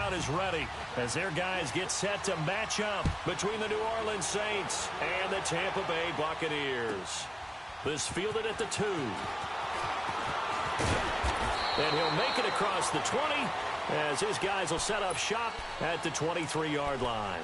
crowd is ready as their guys get set to match up between the New Orleans Saints and the Tampa Bay Buccaneers. This fielded at the 2. And he'll make it across the 20 as his guys will set up shop at the 23-yard line.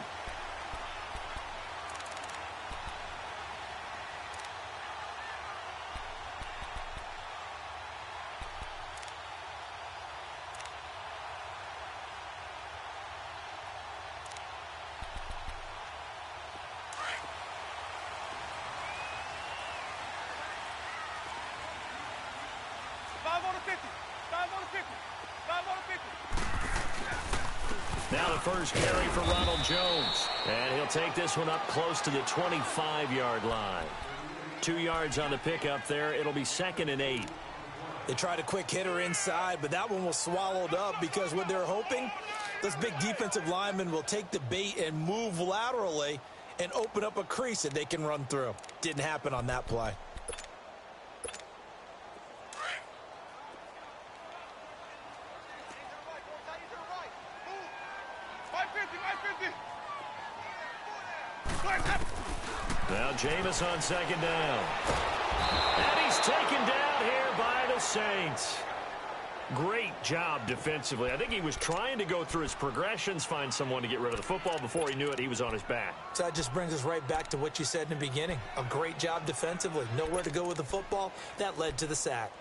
Now the first carry for Ronald Jones. And he'll take this one up close to the 25-yard line. 2 yards on the pickup there. It'll be 2nd and 8. They tried a quick hitter inside, but that one was swallowed up because what they're hoping, those big defensive linemen will take the bait and move laterally and open up a crease that they can run through. Didn't happen on that play. Now Jameis on 2nd down. And he's taken down here by the Saints. Great job defensively. I think he was trying to go through his progressions, find someone to get rid of the football. Before he knew it, he was on his back. So that just brings us right back to what you said in the beginning. A great job defensively. Nowhere to go with the football. That led to the sack.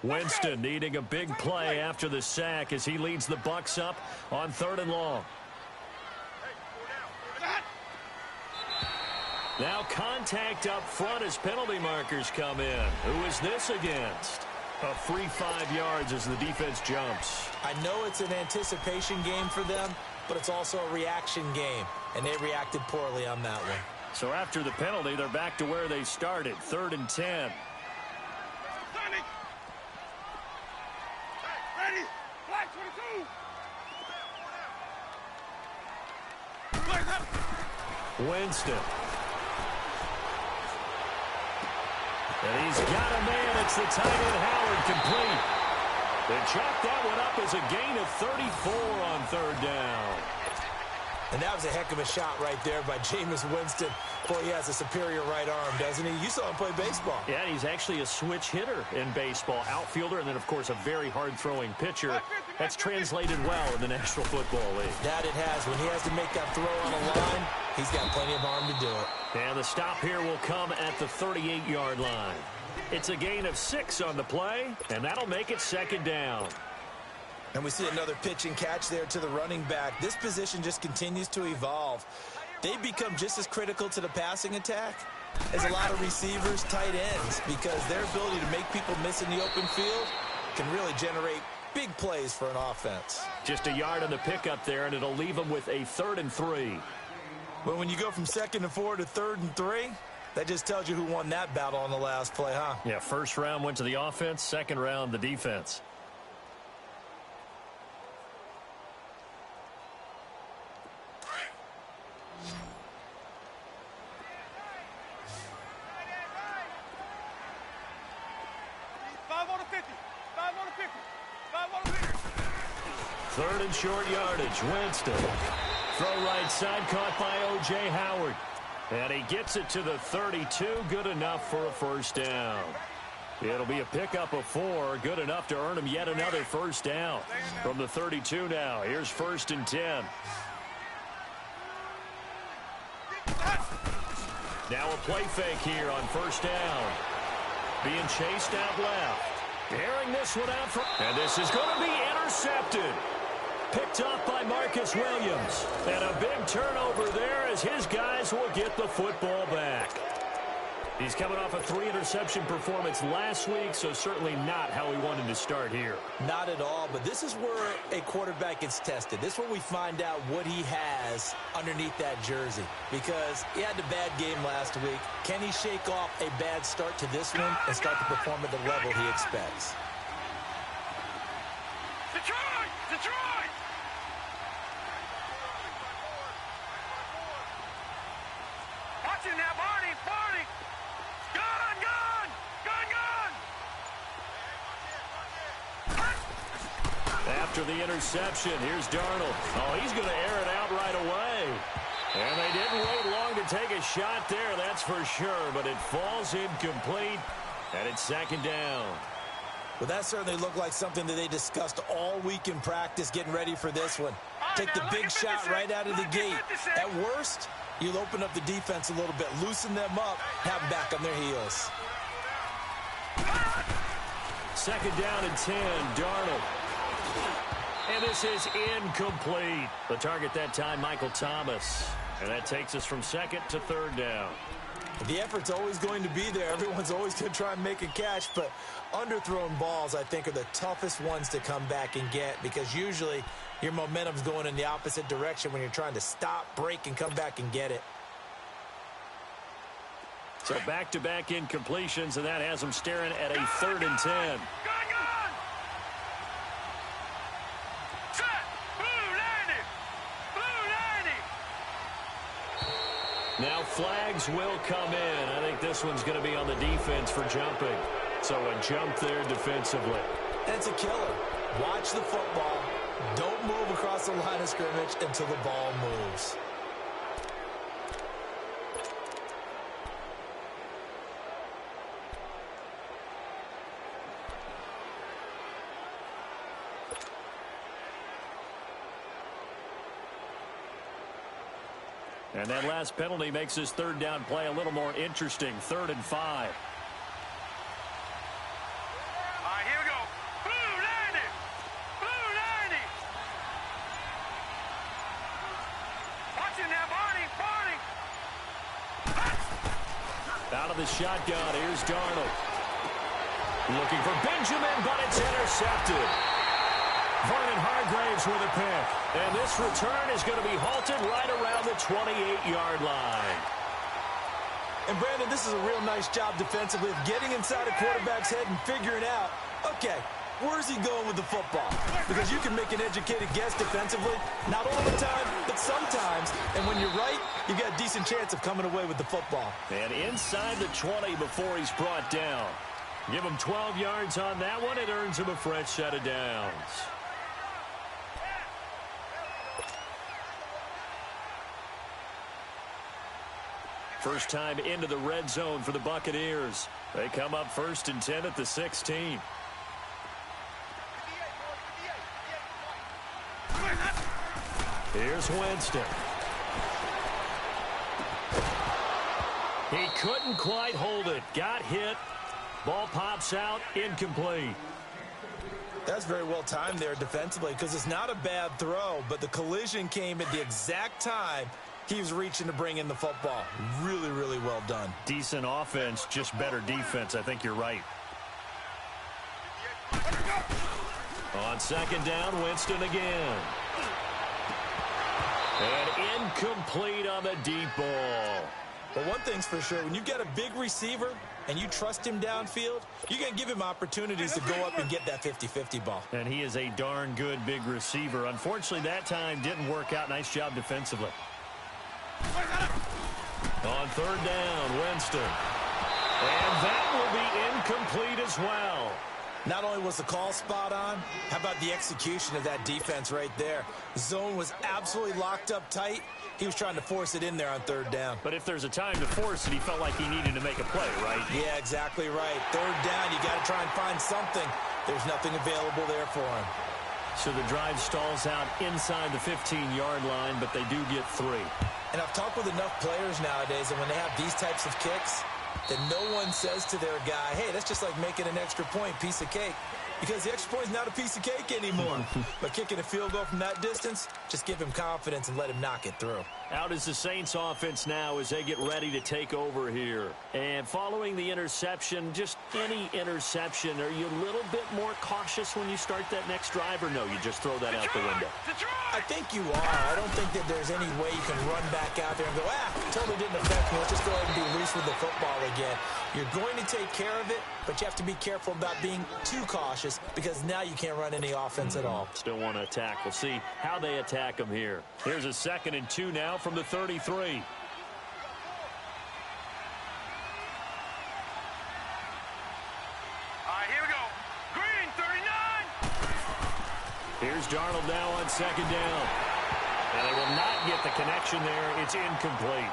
Winston needing a big play after the sack as he leads the Bucs up on 3rd and long. Now contact up front as penalty markers come in. Who is this against? A free 5 yards as the defense jumps. I know it's an anticipation game for them, but it's also a reaction game, and they reacted poorly on that one. So after the penalty, they're back to where they started, 3rd and 10. Ready? Flag 22. Winston. And he's got a man. It's the tight end, Howard, complete. They chalk that one up as a gain of 34 on 3rd down. And that was a heck of a shot right there by Jameis Winston. Boy, he has a superior right arm, doesn't he? You saw him play baseball. Yeah, he's actually a switch hitter in baseball. Outfielder and then, of course, a very hard-throwing pitcher. That's translated well in the National Football League. That it has. When he has to make that throw on a line, he's got plenty of arm to do it. And the stop here will come at the 38-yard line. It's a gain of 6 on the play, and that'll make it 2nd down. And we see another pitch and catch there to the running back. This position just continues to evolve. They become just as critical to the passing attack as a lot of receivers, tight ends, because their ability to make people miss in the open field can really generate big plays for an offense. Just a yard on the pickup there, and it'll leave them with a 3rd and 3. But when you go from 2nd and 4 to 3rd and 3, that just tells you who won that battle on the last play, huh? Yeah, first round went to the offense, second round the defense. Third and short yardage. Winston. Throw right side caught by O.J. Howard. And he gets it to the 32. Good enough for a first down. It'll be a pickup of 4. Good enough to earn him yet another first down. From the 32 now. Here's 1st and 10. Now a play fake here on first down. Being chased out left. Airing this one out from. And this is going to be intercepted. Picked up by Marcus Williams. And a big turnover there as his guys will get the football back. He's coming off a 3-interception performance last week, so certainly not how he wanted to start here. Not at all, but this is where a quarterback gets tested. This is where we find out what he has underneath that jersey. Because he had a bad game last week. Can he shake off a bad start to this one and start to perform at the level he expects? Detroit! Detroit! Watch it now, Barney! Barney! Gun! Gun! Gun! Gun! After the interception, here's Darnold. Oh, he's going to air it out right away. And they didn't wait long to take a shot there, that's for sure. But it falls incomplete, and it's second down. Well, that certainly looked like something that they discussed all week in practice getting ready for this one. Take the big shot right out of the gate. At worst, you'll open up the defense a little bit, loosen them up, have them back on their heels. Second down and 10, Darnold. And this is incomplete. The target that time, Michael Thomas. And that takes us from second to third down. The effort's always going to be there. Everyone's always going to try and make a catch, but underthrown balls, I think, are the toughest ones to come back and get because usually your momentum's going in the opposite direction when you're trying to stop, break, and come back and get it. So back-to-back incompletions, and that has them staring at a third and 10. Now flags will come in. I think this one's going to be on the defense for jumping. So a jump there defensively. And it's a killer. Watch the football. Don't move across the line of scrimmage until the ball moves. And that last penalty makes this third down play a little more interesting. 3rd and 5. All right, here we go. Blue 90. Blue 90. Watch it now, Barney. Barney. Out of the shotgun, here's Darnold. Looking for Benjamin, but it's intercepted. Vernon Hargreaves with a pick. And this return is going to be halted right around the 28-yard line. And, Brandon, this is a real nice job defensively of getting inside a quarterback's head and figuring out, okay, where's he going with the football? Because you can make an educated guess defensively, not all the time, but sometimes. And when you're right, you've got a decent chance of coming away with the football. And inside the 20 before he's brought down. Give him 12 yards on that one. It earns him a fresh set of downs. First time into the red zone for the Buccaneers. They come up 1st and 10 at the 16. Here's Winston. He couldn't quite hold it. Got hit. Ball pops out. Incomplete. That's very well timed there defensively because it's not a bad throw, but the collision came at the exact time he was reaching to bring in the football. Really, really well done. Decent offense, just better defense. I think you're right. On second down, Winston again. And incomplete on the deep ball. But one thing's for sure, when you get a big receiver and you trust him downfield, you're going to give him opportunities to go up and get that 50-50 ball. And he is a darn good big receiver. Unfortunately, that time didn't work out. Nice job defensively. On third down, Winston. And that will be incomplete as well. Not only was the call spot on, how about the execution of that defense right there? The zone was absolutely locked up tight. He was trying to force it in there on third down. But if there's a time to force it, he felt like he needed to make a play, right? Yeah, exactly right. Third down, you got to try and find something. There's nothing available there for him. So the drive stalls out inside the 15-yard line, but they do get 3. And I've talked with enough players nowadays, and when they have these types of kicks, that no one says to their guy, hey, that's just like making an extra point, piece of cake. Because the extra point is not a piece of cake anymore. But kicking a field goal from that distance, just give him confidence and let him knock it through. Out is the Saints offense now as they get ready to take over here. And following the interception, just any interception, are you a little bit more cautious when you start that next drive, or no, you just throw that out the window? I think you are. I don't think that there's any way you can run back out there and go, totally didn't affect me. Let's just go ahead and be loose with the football again. You're going to take care of it, but you have to be careful about being too cautious because now you can't run any offense at all. Still want to attack. We'll see how they attack them here. Here's a 2nd and 2 now from the 33. All right, here we go. Green, 39. Here's Darnold now on second down. And they will not get the connection there. It's incomplete.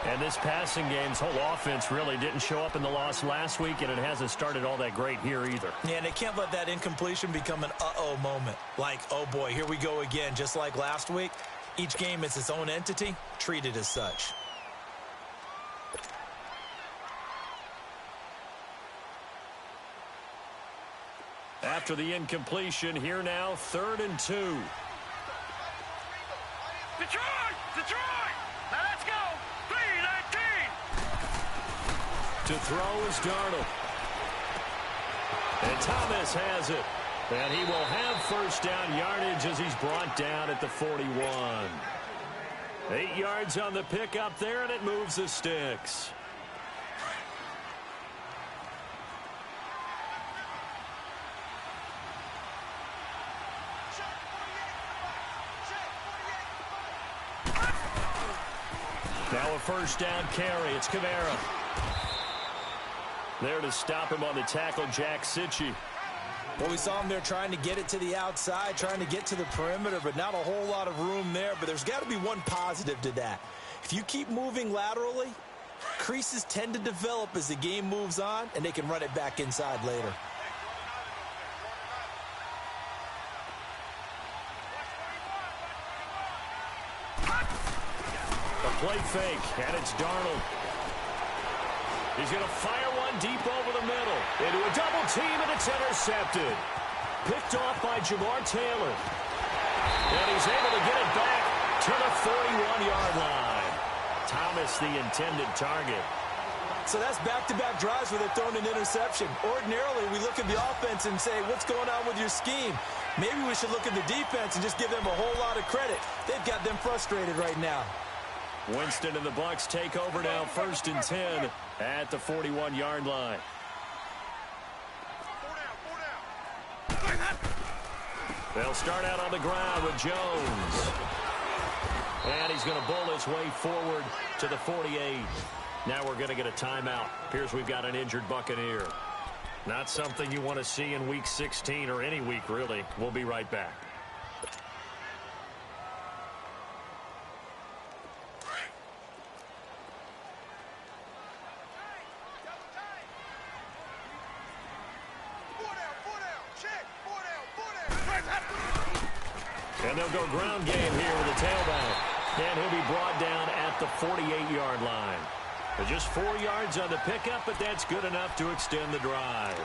And this passing game's whole offense really didn't show up in the loss last week, and it hasn't started all that great here either. Yeah, and they can't let that incompletion become an uh-oh moment. Like, oh boy, here we go again. Just like last week, each game is its own entity, treated as such. After the incompletion, here now, 3rd and 2. Detroit! Detroit! Now let's go! 3-19! To throw is Darnold. And Thomas has it. And he will have first down yardage as he's brought down at the 41. 8 yards on the pickup there, and it moves the sticks. Now a first down carry. It's Kamara. There to stop him on the tackle, Jack Sitchy. Well, we saw him there trying to get it to the outside, trying to get to the perimeter, but not a whole lot of room there. But there's got to be one positive to that. If you keep moving laterally, creases tend to develop as the game moves on, and they can run it back inside later. Play fake, and it's Darnold. He's going to fire one deep over the middle. Into a double team, and it's intercepted. Picked off by Jamar Taylor. And he's able to get it back to the 41-yard line. Thomas, the intended target. So that's back-to-back drives where they're throwing an interception. Ordinarily, we look at the offense and say, what's going on with your scheme? Maybe we should look at the defense and just give them a whole lot of credit. They've got them frustrated right now. Winston and the Bucs take over now, 1st and 10 at the 41-yard line. They'll start out on the ground with Jones. And he's going to bull his way forward to the 48. Now we're going to get a timeout. Appears we've got an injured Buccaneer. Not something you want to see in Week 16 or any week, really. We'll be right back. And they'll go ground game here with the tailback. And he'll be brought down at the 48-yard line. Just 4 yards on the pickup, but that's good enough to extend the drive.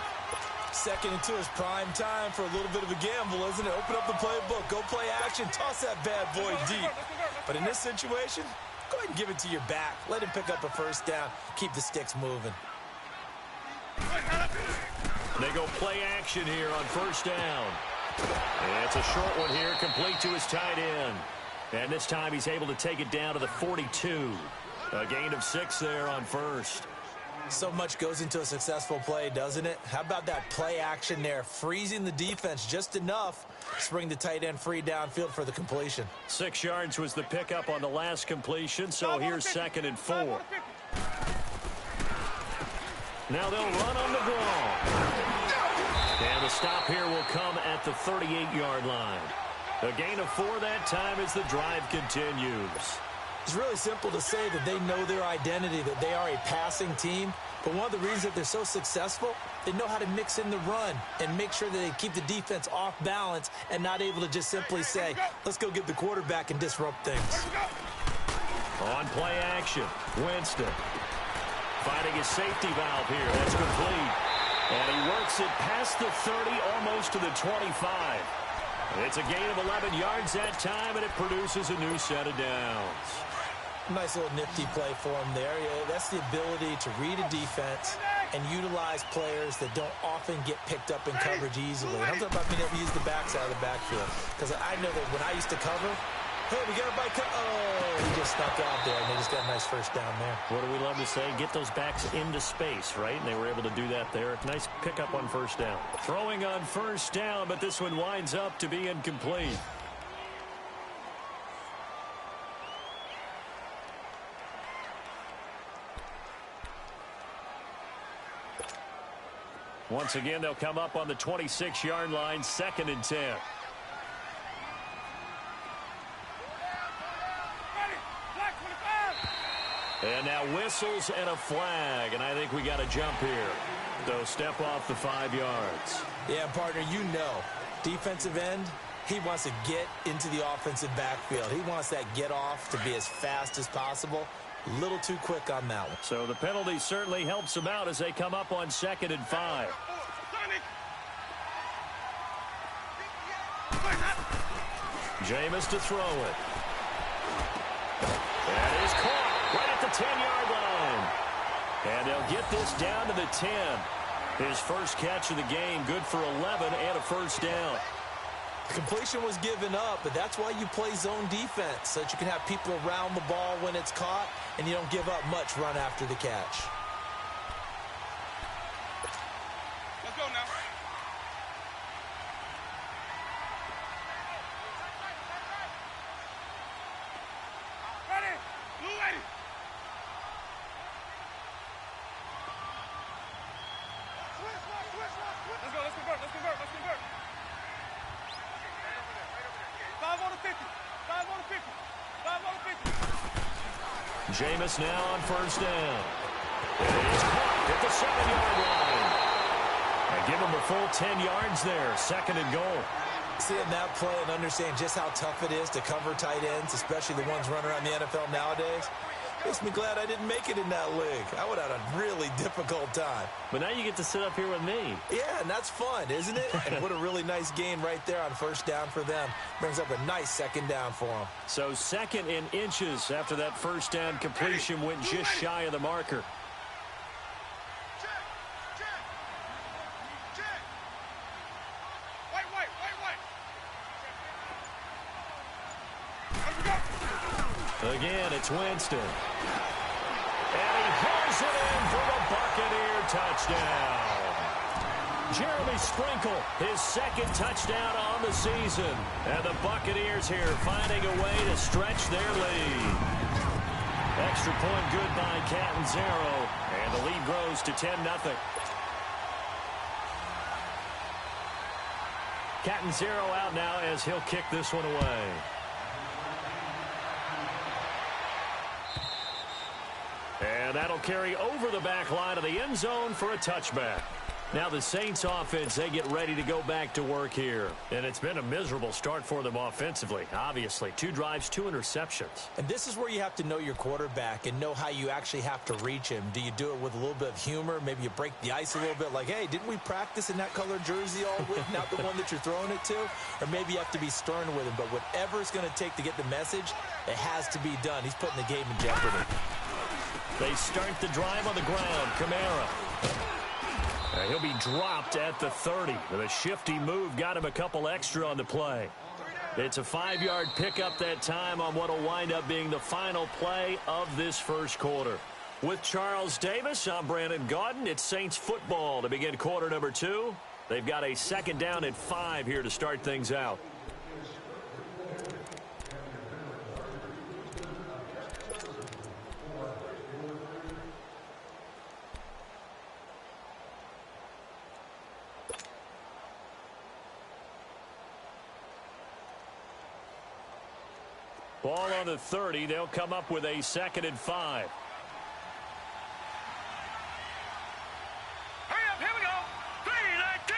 2nd and 2 is prime time for a little bit of a gamble, isn't it? Open up the playbook, go play action, toss that bad boy deep. But in this situation, go ahead and give it to your back. Let him pick up a first down. Keep the sticks moving. They go play action here on first down. And it's a short one here, complete to his tight end. And this time he's able to take it down to the 42. A gain of 6 there on first. So much goes into a successful play, doesn't it? How about that play action there? Freezing the defense just enough to bring the tight end free downfield for the completion. 6 yards was the pickup on the last completion, so here's 2nd and 4. Now they'll run on the ball. And the stop here will come at the 38-yard line. A gain of 4 that time as the drive continues. It's really simple to say that they know their identity, that they are a passing team. But one of the reasons that they're so successful, they know how to mix in the run and make sure that they keep the defense off balance and not able to just simply say, let's go get the quarterback and disrupt things. On play action, Winston finding his safety valve here. That's complete. And he works it past the 30, almost to the 25. It's a gain of 11 yards that time, and it produces a new set of downs. Nice little nifty play for him there. Yeah, that's the ability to read a defense and utilize players that don't often get picked up in coverage easily. And I'm talking about being able to use the backside of the backfield. Because I know that when I used to cover, hey, we got a bike. Oh, he just snuck out there, and they just got a nice first down there. What do we love to say? Get those backs into space, right? And they were able to do that there. Nice pickup on first down. Throwing on first down, but this one winds up to be incomplete. Once again, they'll come up on the 26-yard line, 2nd and 10. And now whistles and a flag, and I think we got a jump here. They'll step off the 5 yards. Yeah, partner, you know, defensive end, he wants to get into the offensive backfield. He wants that get off to be as fast as possible. A little too quick on that one. So the penalty certainly helps them out as they come up on 2nd and 5. Jameis to throw it. That is caught right at the 10-yard line. And they'll get this down to the 10. His first catch of the game, good for 11 and a first down. Completion was given up, but that's why you play zone defense, so that you can have people around the ball when it's caught, and you don't give up much run after the catch. Let's go now. Ready? Blue ready. Let's go, let's convert. 5 on the 50. 5 on the 50. 5 on the 50. Jameis now on first down. And he's caught at the 7-yard line. And give him a full 10 yards there. 2nd and goal. Seeing that play and understanding just how tough it is to cover tight ends, especially the ones running around the NFL nowadays, makes me glad I didn't make it in that league. I would have had a really difficult time. But now you get to sit up here with me. Yeah, and that's fun, isn't it? And what a really nice gain right there on first down for them. Brings up a nice 2nd down for them. So 2nd in inches after that first down completion went just shy of the marker. Again, it's Winston. And he hauls it in for the Buccaneer touchdown. Jeremy Sprinkle, his 2nd touchdown on the season. And the Buccaneers here finding a way to stretch their lead. Extra point good by Catanzaro. And the lead grows to 10-0. Catanzaro out now as he'll kick this one away. And that'll carry over the back line of the end zone for a touchback. Now the Saints offense, they get ready to go back to work here. And it's been a miserable start for them offensively, obviously. 2 drives, 2 interceptions. And this is where you have to know your quarterback and know how you actually have to reach him. Do you do it with a little bit of humor? Maybe you break the ice a little bit like, hey, didn't we practice in that color jersey all week? Not the one that you're throwing it to? Or maybe you have to be stern with him. But whatever it's going to take to get the message, it has to be done. He's putting the game in jeopardy. They start the drive on the ground. Kamara. He'll be dropped at the 30. The shifty move got him a couple extra on the play. It's a 5-yard pickup that time on what will wind up being the final play of this first quarter. With Charles Davis, I'm Brandon Gaudin. It's Saints football to begin quarter number 2. They've got a 2nd down and 5 here to start things out. Ball on the 30. They'll come up with a 2nd and 5. Hurry up, here we go. 3-19.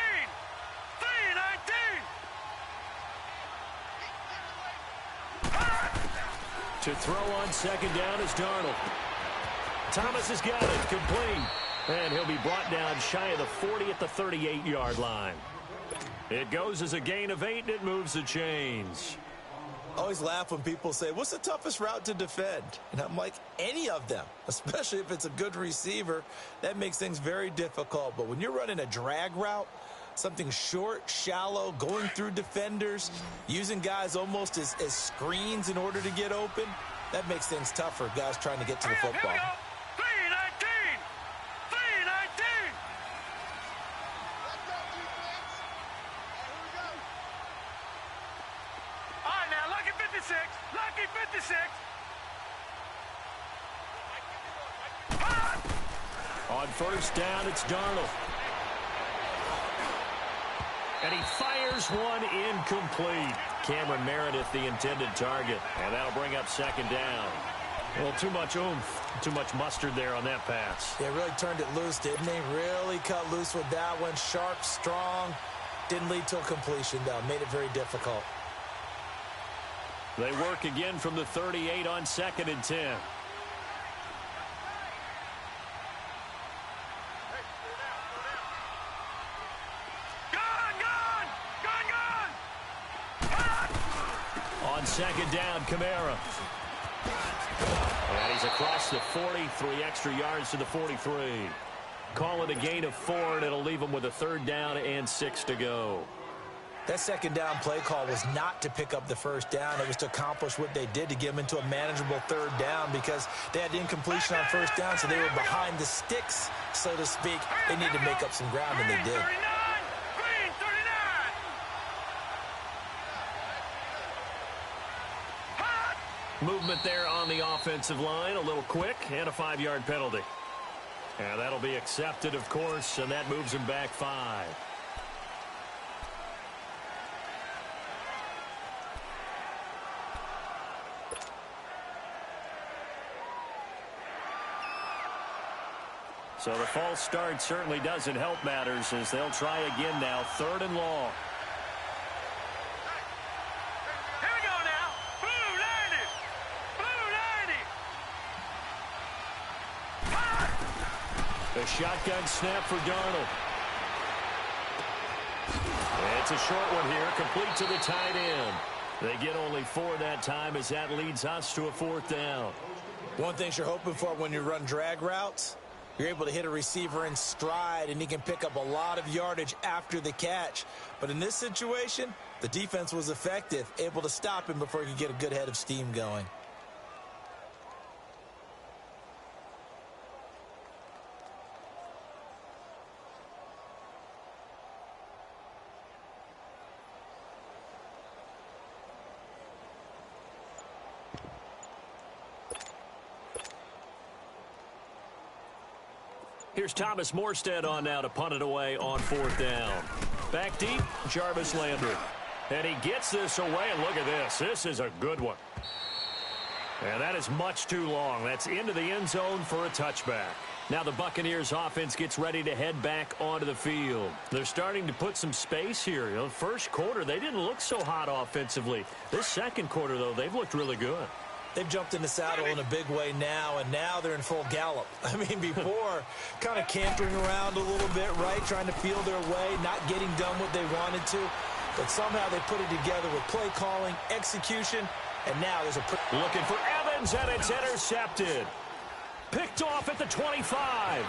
3-19. To throw on 2nd down is Darnold. Thomas has got it. Complete. And he'll be brought down shy of the 40 at the 38-yard line. It goes as a gain of 8, and it moves the chains. I always laugh when people say, what's the toughest route to defend? And I'm like, any of them, especially if it's a good receiver. That makes things very difficult. But when you're running a drag route, something short, shallow, going through defenders, using guys almost as screens in order to get open, that makes things tough for guys trying to get to the football. Here we go. 3-19. 3-19. All right, now, lucky 56. Lucky 56. On first down, it's Darnold. And he fires one incomplete. Cameron Meredith, the intended target. And that'll bring up 2nd down. Well, too much oomph, too much mustard there on that pass. They really turned it loose, didn't they? Really cut loose with that one. Sharp, strong. Didn't lead to a completion, though. Made it very difficult. They work again from the 38 on 2nd and 10. On 2nd down, Kamara. And he's across the 40, 3 extra yards to the 43. Call it a gain of 4, and it'll leave him with a 3rd down and 6 to go. That 2nd down play call was not to pick up the 1st down. It was to accomplish what they did to get them into a manageable 3rd down because they had incompletion on 1st down, so they were behind the sticks, so to speak. They needed to make up some ground, and they did. Movement there on the offensive line, a little quick, and a 5-yard penalty. And that'll be accepted, of course, and that moves him back 5. So the false start certainly doesn't help matters as they'll try again now, 3rd and long. The shotgun snap for Darnold. It's a short one here, complete to the tight end. They get only 4 that time as that leads us to a 4th down. One thing you're hoping for when you run drag routes, you're able to hit a receiver in stride, and he can pick up a lot of yardage after the catch. But in this situation, the defense was effective, able to stop him before he could get a good head of steam going. Here's Thomas Morstead on now to punt it away on 4th down. Back deep, Jarvis Landry. And he gets this away, and look at this. This is a good one. And that is much too long. That's into the end zone for a touchback. Now the Buccaneers offense gets ready to head back onto the field. They're starting to put some space here. You know, first quarter, they didn't look so hot offensively. This second quarter, though, they've looked really good. They've jumped in the saddle in a big way now, and now they're in full gallop. I mean, before, kind of cantering around a little bit, right, trying to feel their way, not getting done what they wanted to. But somehow they put it together with play calling, execution, and now there's a... Looking for Evans, and it's intercepted. Picked off at the 25.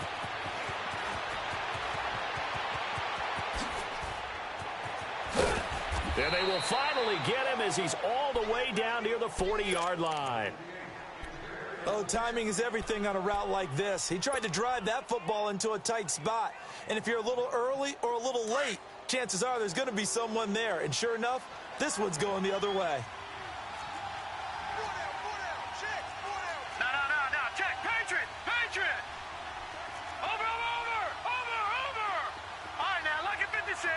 And they will finally get him as he's all the way down near the 40-yard line. Oh, timing is everything on a route like this. He tried to drive that football into a tight spot. And if you're a little early or a little late, chances are there's going to be someone there. And sure enough, this one's going the other way. No, check, Patriot. Over. All right, now, lucky 56.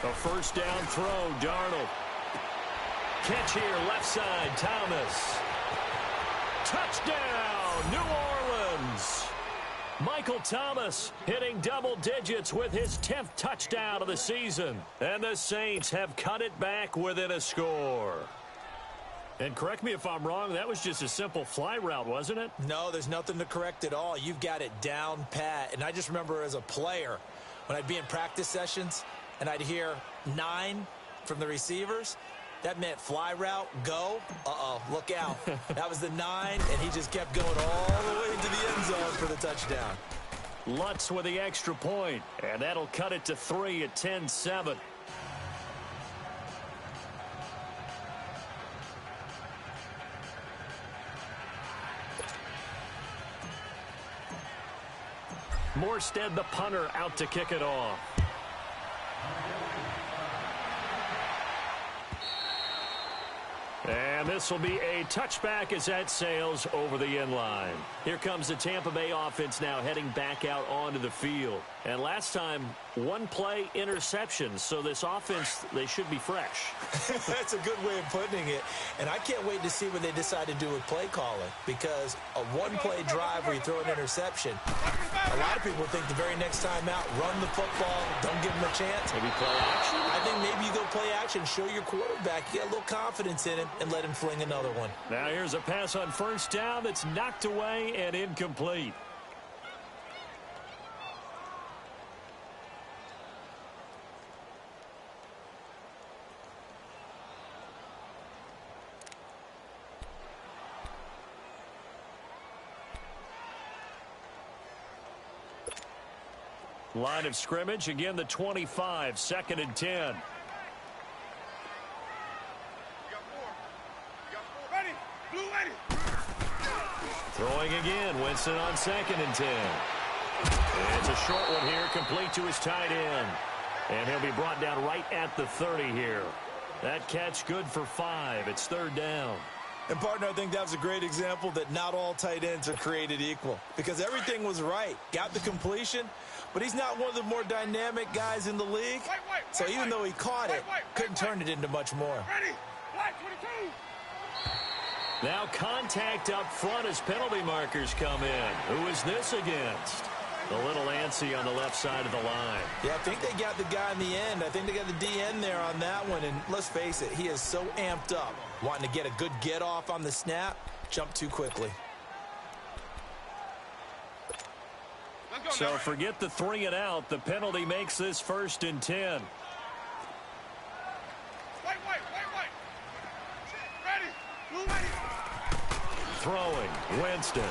A first down throw, Darnold. Catch here, left side, Thomas. Touchdown, New Orleans. Michael Thomas hitting double digits with his 10th touchdown of the season. And the Saints have cut it back within a score. And correct me if I'm wrong, that was just a simple fly route, wasn't it? No, there's nothing to correct at all. You've got it down pat. And I just remember as a player, when I'd be in practice sessions, and I'd hear 9 from the receivers, that meant fly route, go. Look out. That was the 9, and he just kept going all the way into the end zone for the touchdown. Lutz with the extra point, and that'll cut it to 3 at 10-7. Morstead, the punter, out to kick it off. And this will be a touchback as that sails over the end line. Here comes the Tampa Bay offense now heading back out onto the field. And last time, one play interception. So this offense, they should be fresh. That's a good way of putting it. And I can't wait to see what they decide to do with play calling, because a one-play drive where you throw an interception, a lot of people think the very next time out, run the football, don't give them a chance. Maybe play action? I think maybe you go play action, show your quarterback, you get a little confidence in him, and let him fling another one. Now here's a pass on first down that's knocked away and incomplete. Line of scrimmage, again the 25, 2nd and 10. Ready. Blue ready. Throwing again, Winston on 2nd and 10. And it's a short one here, complete to his tight end. And he'll be brought down right at the 30 here. That catch good for 5. It's 3rd down. And, partner, I think that was a great example that not all tight ends are created equal, because everything was right. Got the completion, but he's not one of the more dynamic guys in the league. So even though he caught it, couldn't turn it into much more. Ready. Black 22. Now contact up front as penalty markers come in. Who is this against? A little antsy on the left side of the line. Yeah, I think they got the guy in the end. I think they got the DN there on that one. And let's face it, he is so amped up, wanting to get a good get off on the snap, jump too quickly. So forget the 3 and out. The penalty makes this 1st and 10. White. Ready. Blue ready. Throwing, Winston.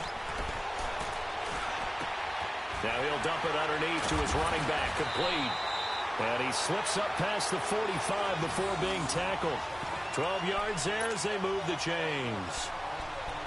Now he'll dump it underneath to his running back, complete. And he slips up past the 45 before being tackled. 12 yards there as they move the chains.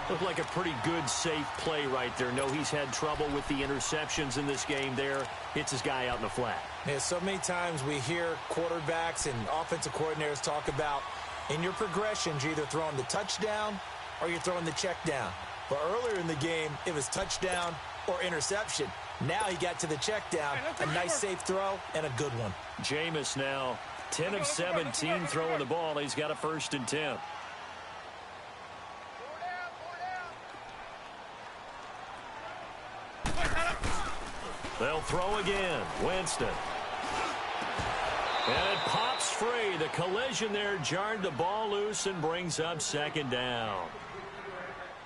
Looked like a pretty good, safe play right there. No, he's had trouble with the interceptions in this game there. Hits his guy out in the flat. Yeah, so many times we hear quarterbacks and offensive coordinators talk about, in your progressions, you're either throwing the touchdown or you're throwing the check down. But earlier in the game, it was touchdown or interception. Now he got to the check down, a nice safe throw, and a good one. Jameis now 10 of 17 throwing the ball. He's got a 1st and 10. They'll throw again. Winston. And it pops free. The collision there jarred the ball loose and brings up 2nd down.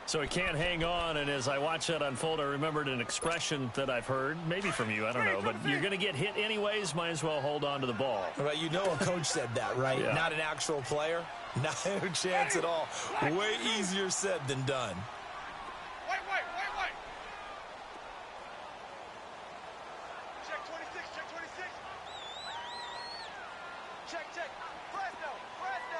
So he can't hang on, and as I watch that unfold, I remembered an expression that I've heard, maybe from you, I don't know, but you're going to get hit anyways, might as well hold on to the ball. Right, you know a coach said that, right? Yeah. Not an actual player. Not a chance at all. Way easier said than done. White. Check 26, check 26. Check. Fresno. Let's go.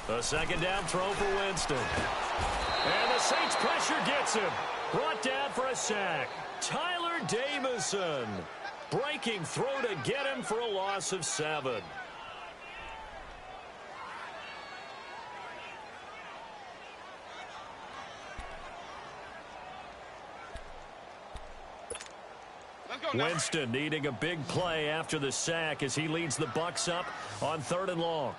A 2nd down throw for Winston. And the Saints pressure gets him. Brought down for a sack. Tyler Jamison. Breaking throw to get him for a loss of 7. Winston needing a big play after the sack as he leads the Bucs up on 3rd and long.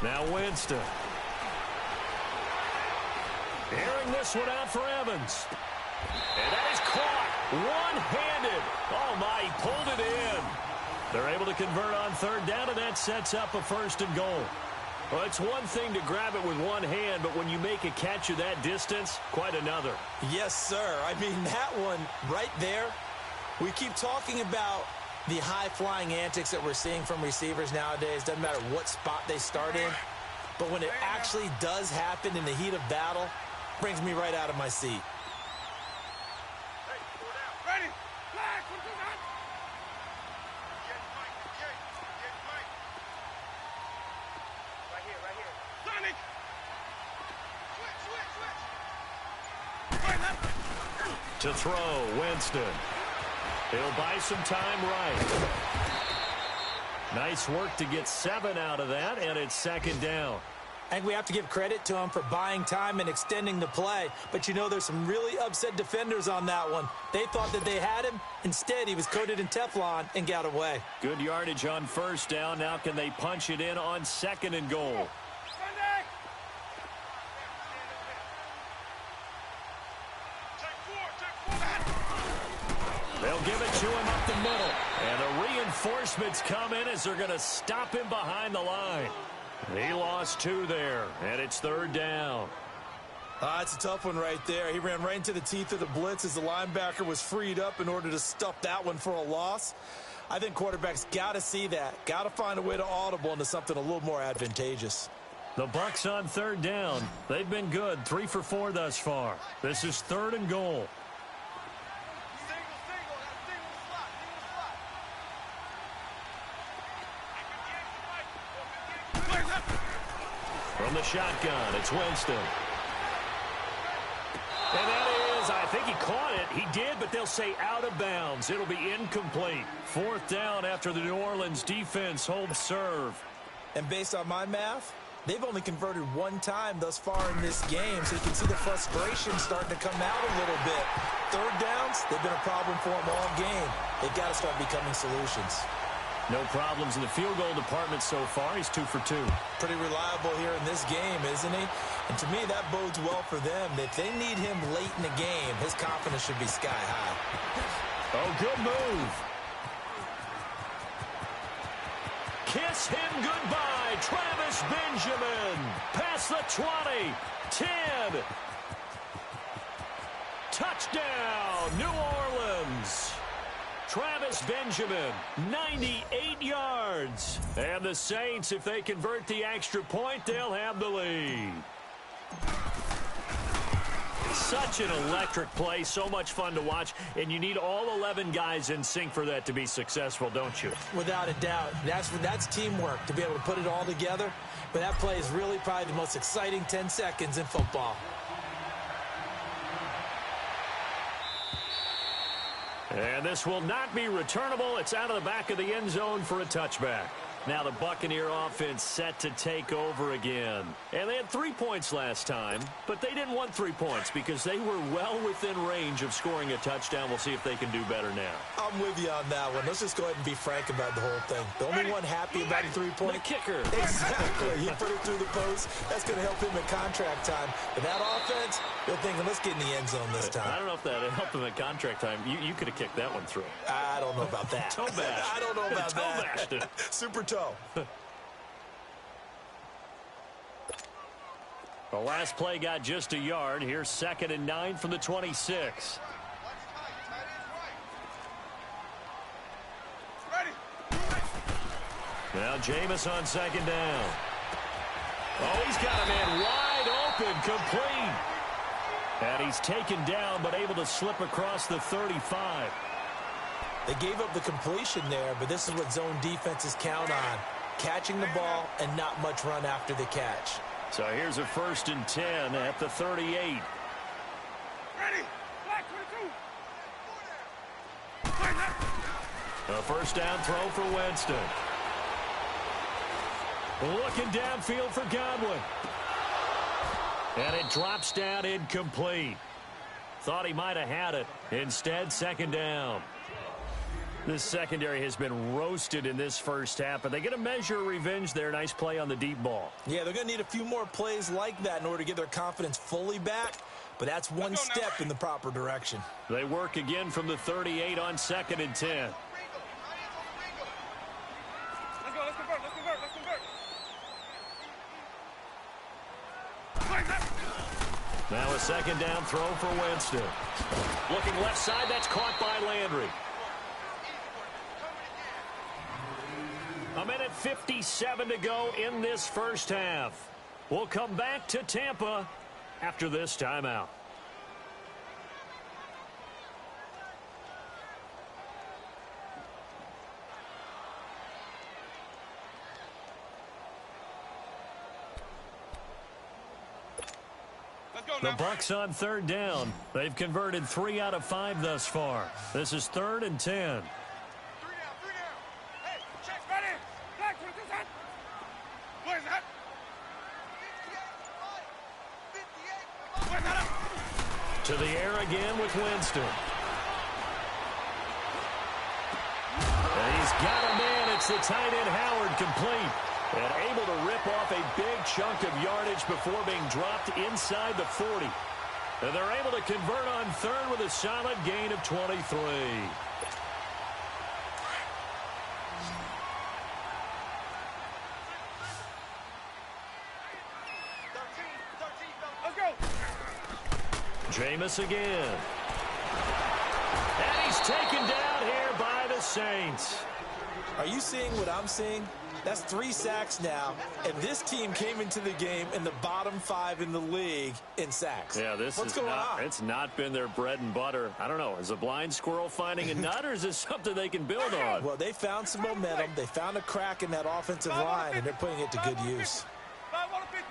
Now Winston. Airing this one out for Evans. And that is caught. One-handed. Oh, my, he pulled it in. They're able to convert on 3rd down, and that sets up a 1st and goal. Well, it's one thing to grab it with one hand, but when you make a catch of that distance, quite another. Yes, sir. I mean, that one right there, we keep talking about the high-flying antics that we're seeing from receivers nowadays. Doesn't matter what spot they start in. But when it actually does happen in the heat of battle, brings me right out of my seat. Ready. Right here. Sonic. Switch. To throw, Winston. He'll buy some time right. Nice work to get 7 out of that, and it's second down. I think we have to give credit to him for buying time and extending the play. But, you know, there's some really upset defenders on that one. They thought that they had him. Instead, he was coated in Teflon and got away. Good yardage on first down. Now can they punch it in on second and goal? They'll give it to him up the middle. And the reinforcements come in as they're going to stop him behind the line. He lost 2 there, and it's third down. It's a tough one right there. He ran right into the teeth of the blitz as the linebacker was freed up in order to stuff that one for a loss. I think quarterbacks got to see that. Got to find a way to audible into something a little more advantageous. The Bucs on third down. They've been good, 3 for 4 thus far. This is third and goal. From the shotgun, it's Winston. And that is, I think he caught it. He did, but they'll say out of bounds. It'll be incomplete. Fourth down after the New Orleans defense holds serve. And based on my math, they've only converted 1 time thus far in this game, so you can see the frustration starting to come out a little bit. Third downs, they've been a problem for them all game. They've got to start becoming solutions. No problems in the field goal department so far. He's 2 for 2. Pretty reliable here in this game, isn't he? And to me, that bodes well for them. If they need him late in the game, his confidence should be sky high. Oh, good move. Kiss him goodbye, Travis Benjamin. Past the 20, 10. Touchdown, New Orleans. Travis Benjamin, 98 yards. And the Saints, if they convert the extra point, they'll have the lead. Such an electric play, so much fun to watch, and you need all 11 guys in sync for that to be successful, don't you? Without a doubt. That's teamwork, to be able to put it all together. But that play is really probably the most exciting 10 seconds in football. And this will not be returnable. It's out of the back of the end zone for a touchback. Now the Buccaneer offense set to take over again. And they had 3 points last time, but they didn't want 3 points because they were well within range of scoring a touchdown. We'll see if they can do better now. I'm with you on that one. Let's just go ahead and be frank about the whole thing. The only one happy about the 3-point. The kicker. Exactly. He put it through the post. That's going to help him at contract time. But that offense, they're thinking, let's get in the end zone this time. I don't know if that helped him at contract time. You could have kicked that one through. I don't know about that. Toe bash. I don't know about that. Toe bashed it. Super toe. The last play got just a yard. Here's 2nd and 9 from the 26. Now Jameis on 2nd down. Oh, he's got a man wide open, complete. And he's taken down, but able to slip across the 35. They gave up the completion there, but this is what zone defenses count on. Catching the ball and not much run after the catch. So here's a 1st and 10 at the 38. Ready. Black 22. A first down throw for Winston. Looking downfield for Godwin. And it drops down incomplete. Thought he might have had it. Instead, 2nd down. This secondary has been roasted in this first half, but they get a measure of revenge there. Nice play on the deep ball. Yeah, they're going to need a few more plays like that in order to get their confidence fully back, but that's one step in the proper direction. They work again from the 38 on 2nd and 10. Let's go, let's convert. Now a 2nd down throw for Winston. Looking left side, that's caught by Landry. A minute 57 to go in this first half. We'll come back to Tampa after this timeout. The Bucs on 3rd down. They've converted 3 out of 5 thus far. This is 3rd and 10. 3 down. Hey, check, ready. To the air again with Winston. And he's got a man. It's the tight end Howard, complete. And able to rip off a big chunk of yardage before being dropped inside the 40. And they're able to convert on third with a solid gain of 23. Let's go. Jameis again. And he's taken down here by the Saints. Are you seeing what I'm seeing? That's 3 sacks now, and this team came into the game in the bottom 5 in the league in sacks. Yeah, What's going on? It's not been their bread and butter. I don't know. Is a blind squirrel finding a nut, or is this something they can build on? Well, they found some momentum. They found a crack in that offensive line, and they're putting it to good use. 5 on the 50.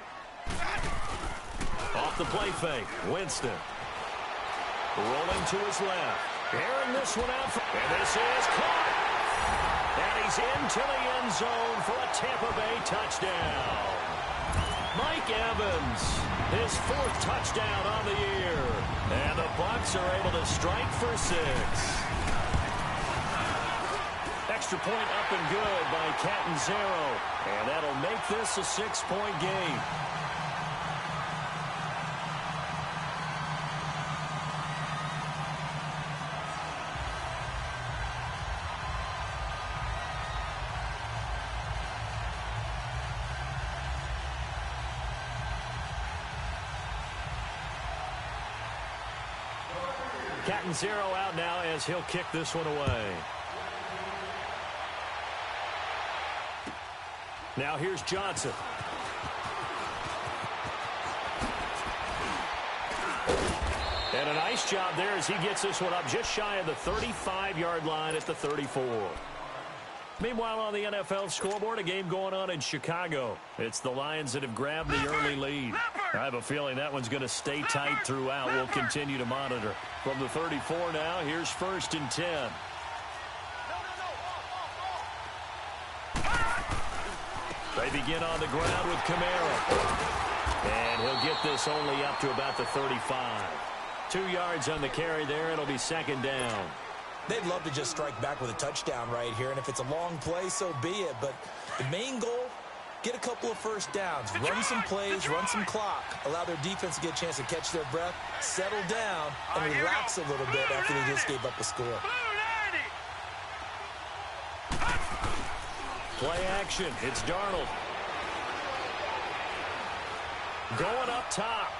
Off the play fake, Winston. Rolling to his left. Airing this one out. And this is caught. And he's into the end zone for a Tampa Bay touchdown. Mike Evans, his 4th touchdown on the year. And the Bucs are able to strike for 6. Extra point up and good by Catanzaro. And that'll make this a 6-point game. Catanzaro out now as he'll kick this one away. Now here's Johnson. And a nice job there as he gets this one up just shy of the 35-yard line at the 34. Meanwhile, on the NFL scoreboard, a game going on in Chicago. It's the Lions that have grabbed the early lead. I have a feeling that one's going to stay tight throughout. We'll continue to monitor. From the 34 now, here's 1st and 10. They begin on the ground with Kamara. And he'll get this only up to about the 35. 2 yards on the carry there. It'll be 2nd down. They'd love to just strike back with a touchdown right here, and if it's a long play, so be it. But the main goal, get a couple of first downs, run some plays, run some clock, allow their defense to get a chance to catch their breath, settle down, and relax a little bit after they just gave up a score. Play action. It's Darnold. Going up top.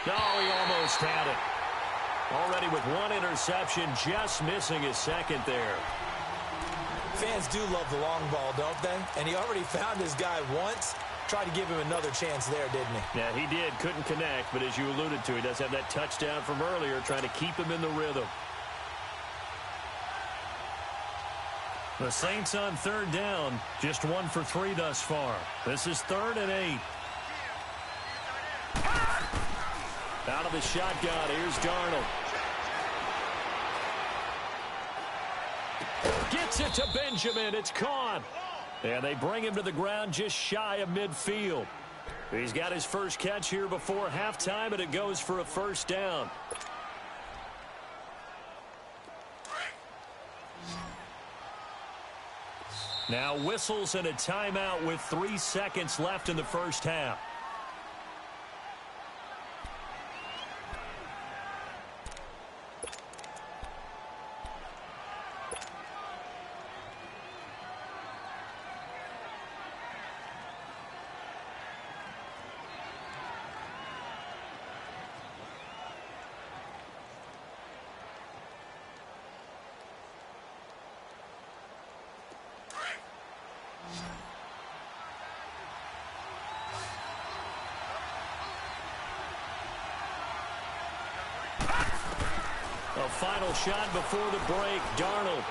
No, he almost had it. Already with 1 interception, just missing his 2nd there. Fans do love the long ball, don't they? And he already found his guy once. Tried to give him another chance there, didn't he? Yeah, he did. Couldn't connect, but as you alluded to, he does have that touchdown from earlier, trying to keep him in the rhythm. The Saints on 3rd down, just 1 for 3 thus far. This is 3rd and 8. Out of the shotgun, here's Darnold. Gets it to Benjamin. It's caught. And they bring him to the ground just shy of midfield. He's got his first catch here before halftime, and it goes for a 1st down. Now whistles and a timeout with 3 seconds left in the first half. A final shot before the break. Darnold.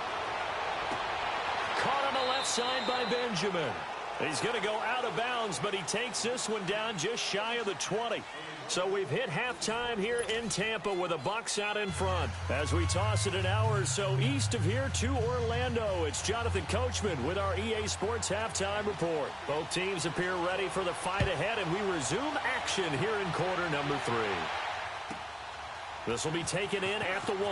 Caught on the left side by Benjamin. He's going to go out of bounds, but he takes this one down just shy of the 20. So we've hit halftime here in Tampa with the Bucs out in front. As we toss it an hour or so east of here to Orlando, it's Jonathan Coachman with our EA Sports Halftime Report. Both teams appear ready for the fight ahead, and we resume action here in quarter number 3. This will be taken in at the 1.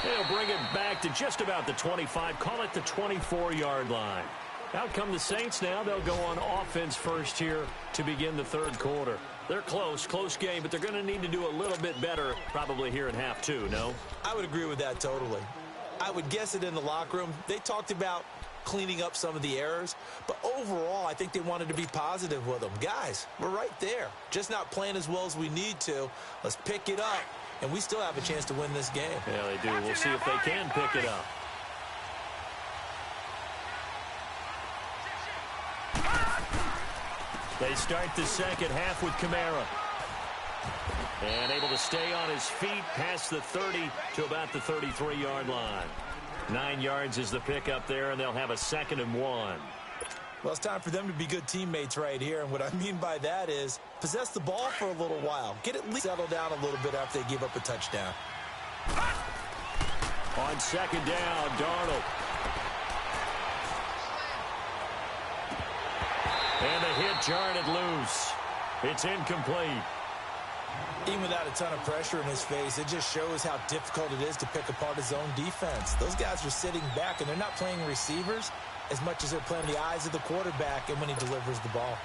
They'll bring it back to just about the 25, call it the 24-yard line. Out come the Saints now. They'll go on offense first here to begin the third quarter. They're close game, but they're going to need to do a little bit better probably here in half 2, no? I would agree with that totally. I would guess it in the locker room. They talked about cleaning up some of the errors, but overall, I think they wanted to be positive with them. Guys, we're right there. Just not playing as well as we need to. Let's pick it up, and we still have a chance to win this game. Yeah, they do. We'll see if they can pick it up. They start the second half with Kamara. And able to stay on his feet past the 30 to about the 33-yard line. 9 yards is the pickup there, and they'll have a 2nd and 1. Well, it's time for them to be good teammates right here, and what I mean by that is possess the ball for a little while. Get at least settle down a little bit after they give up a touchdown. On 2nd down, Darnold. And the hit jarred it loose. It's incomplete. Even without a ton of pressure in his face, it just shows how difficult it is to pick apart his own defense. Those guys are sitting back, and they're not playing receivers as much as they're playing the eyes of the quarterback and when he delivers the ball.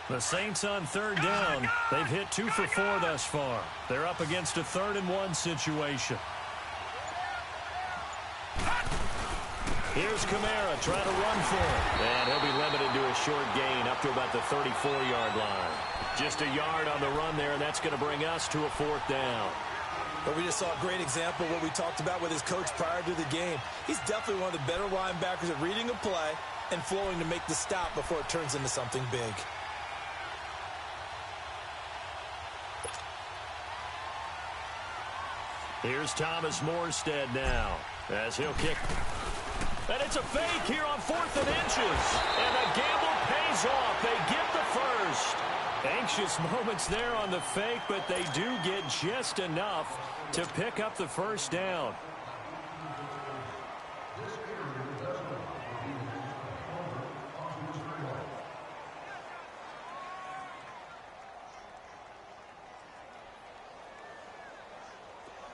The Saints on 3rd down. They've hit 2 for 4 thus far. They're up against a 3rd and 1 situation. Here's Kamara trying to run for it. And he'll be limited to a short gain up to about the 34-yard line. Just a yard on the run there, and that's going to bring us to a 4th down. But we just saw a great example of what we talked about with his coach prior to the game. He's definitely one of the better linebackers at reading a play and flowing to make the stop before it turns into something big. Here's Thomas Morstead now as he'll kick. And it's a fake here on 4th and inches. And the gamble pays off. They get the first. Anxious moments there on the fake, but they do get just enough to pick up the first down.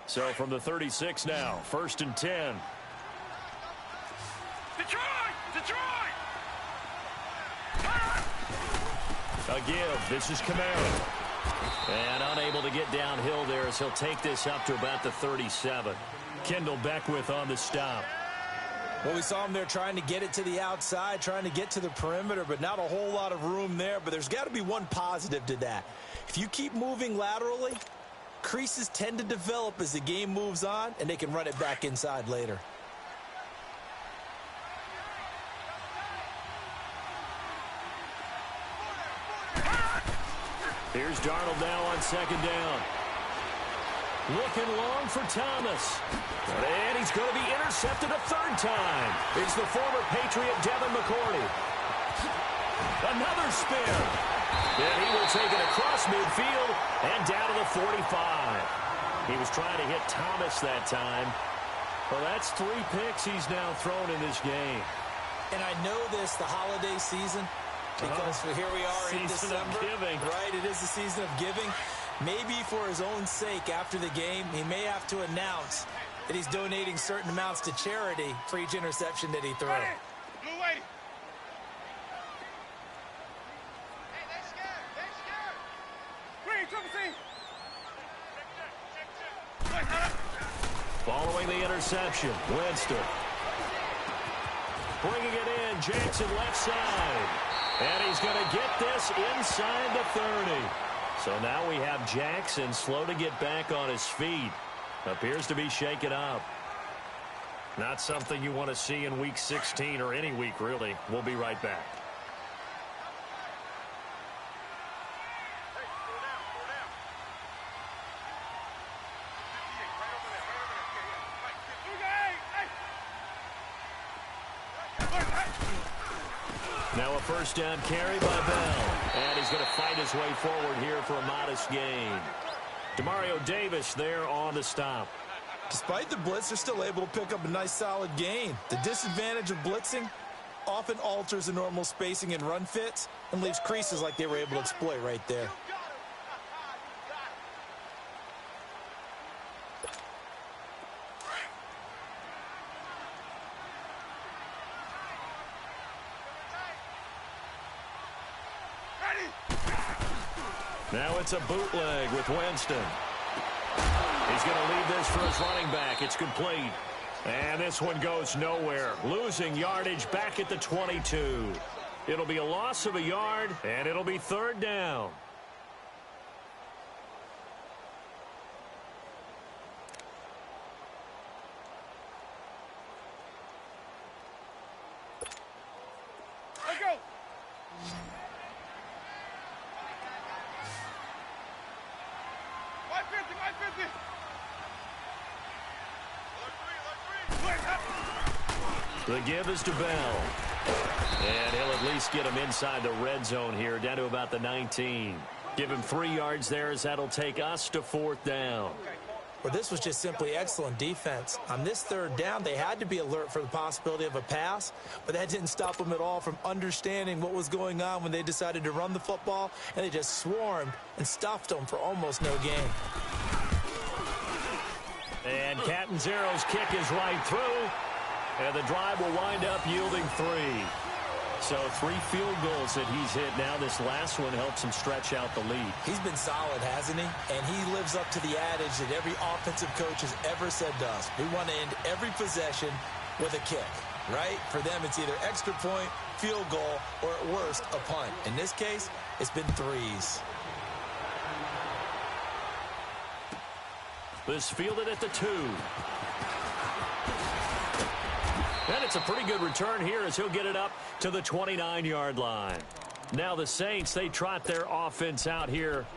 So from the 36 now, 1st and 10. Detroit! A give. This is Kamara. And unable to get downhill there as he'll take this up to about the 37. Kendall Beckwith on the stop. Well, we saw him there trying to get it to the outside, trying to get to the perimeter, but not a whole lot of room there. But there's got to be one positive to that. If you keep moving laterally, creases tend to develop as the game moves on, and they can run it back inside later. Here's Darnold now on 2nd down. Looking long for Thomas. And he's going to be intercepted a 3rd time. It's the former Patriot Devin McCourty. Another spin. And he will take it across midfield and down to the 45. He was trying to hit Thomas that time. Well, that's 3 picks he's now thrown in this game. And I know this, the holiday season, because here we are in December. Season of giving. Right, it is the season of giving. Maybe for his own sake after the game, he may have to announce that he's donating certain amounts to charity for each interception that he throws. Blue waiting. Hey, they're scared. Green, triple team. Following the interception, Winston. Bringing it in, Jackson left side. And he's going to get this inside the 30. So now we have Jackson slow to get back on his feet. Appears to be shaken up. Not something you want to see in Week 16 or any week, really. We'll be right back. Now a first down carry by Bell. And he's going to fight his way forward here for a modest gain. Demario Davis there on the stop. Despite the blitz, they're still able to pick up a nice solid gain. The disadvantage of blitzing often alters the normal spacing and run fits and leaves creases like they were able to exploit right there. Now it's a bootleg with Winston. He's going to leave this for his running back. It's complete. And this one goes nowhere. Losing yardage back at the 22. It'll be a loss of a yard, and it'll be third down. Let's go. The give is to Bell. And he'll at least get him inside the red zone here, down to about the 19. Give him 3 yards there, as that'll take us to fourth down. Well, this was just simply excellent defense. On this third down, they had to be alert for the possibility of a pass, but that didn't stop them at all from understanding what was going on when they decided to run the football, and they just swarmed and stuffed them for almost no gain. And Catanzaro's kick is right through, and the drive will wind up yielding 3. So 3 field goals that he's hit now. This last one helps him stretch out the lead. He's been solid, hasn't he? And he lives up to the adage that every offensive coach has ever said to us. We want to end every possession with a kick, right? For them, it's either extra point, field goal, or at worst, a punt. In this case, it's been 3s. This fielded at the 2. And it's a pretty good return here as he'll get it up to the 29-yard line. Now the Saints, they trot their offense out here.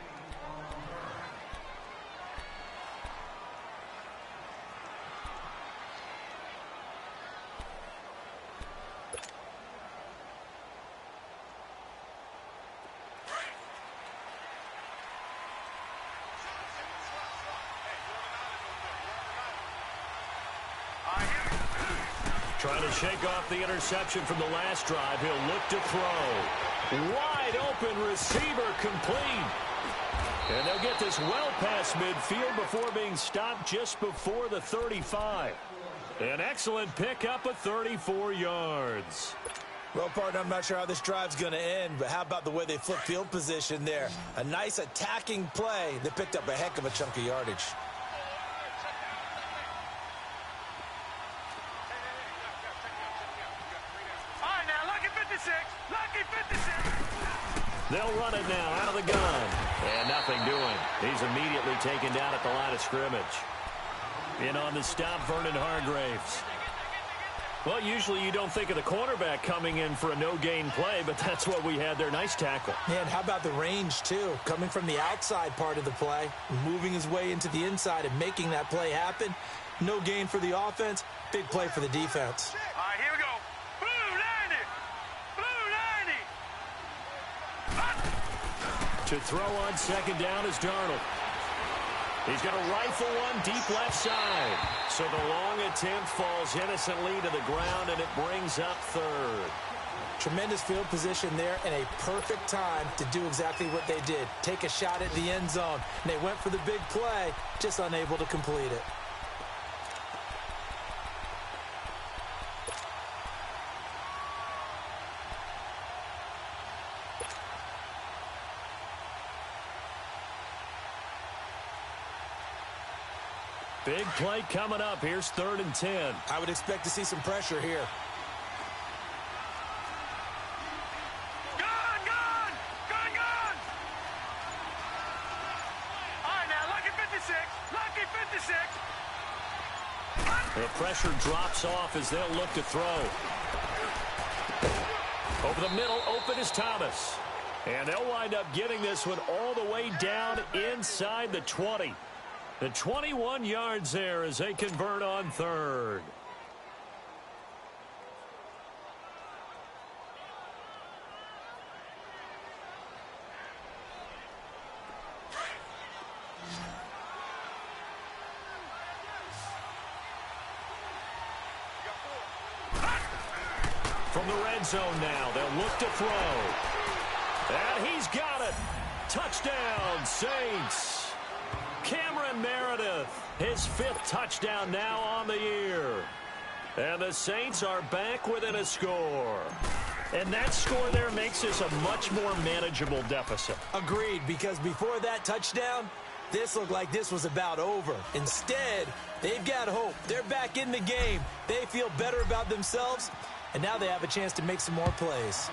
Trying to shake off the interception from the last drive. He'll look to throw. Wide open receiver complete. And they'll get this well past midfield before being stopped just before the 35. An excellent pickup of 34 yards. Well, partner, I'm not sure how this drive's going to end, but how about the way they flip field position there? A nice attacking play that picked up a heck of a chunk of yardage. They'll run it now out of the gun. And nothing doing. He's immediately taken down at the line of scrimmage. In on the stop, Vernon Hargreaves. Well, usually you don't think of the cornerback coming in for a no-gain play, but that's what we had there. Nice tackle. Man, how about the range, too? Coming from the outside part of the play, moving his way into the inside and making that play happen. No gain for the offense, big play for the defense. All right, here we go. To throw on second down is Darnold. He's going to rifle one deep left side. So the long attempt falls innocently to the ground, and it brings up third. Tremendous field position there and a perfect time to do exactly what they did. Take a shot at the end zone. And they went for the big play, just unable to complete it. Big play coming up. Here's 3rd and 10. I would expect to see some pressure here. The pressure drops off as they'll look to throw. Over the middle, open is Thomas. And they'll wind up getting this one all the way down inside the 20. The 21 yards there as they convert on third. From the red zone now, they'll look to throw. And he's got it. Touchdown, Saints. Cameron Meredith, his 5th touchdown now on the year. And the Saints are back within a score. And that score there makes this a much more manageable deficit. Agreed, because before that touchdown, this looked like this was about over. Instead, they've got hope. They're back in the game. They feel better about themselves. And now they have a chance to make some more plays.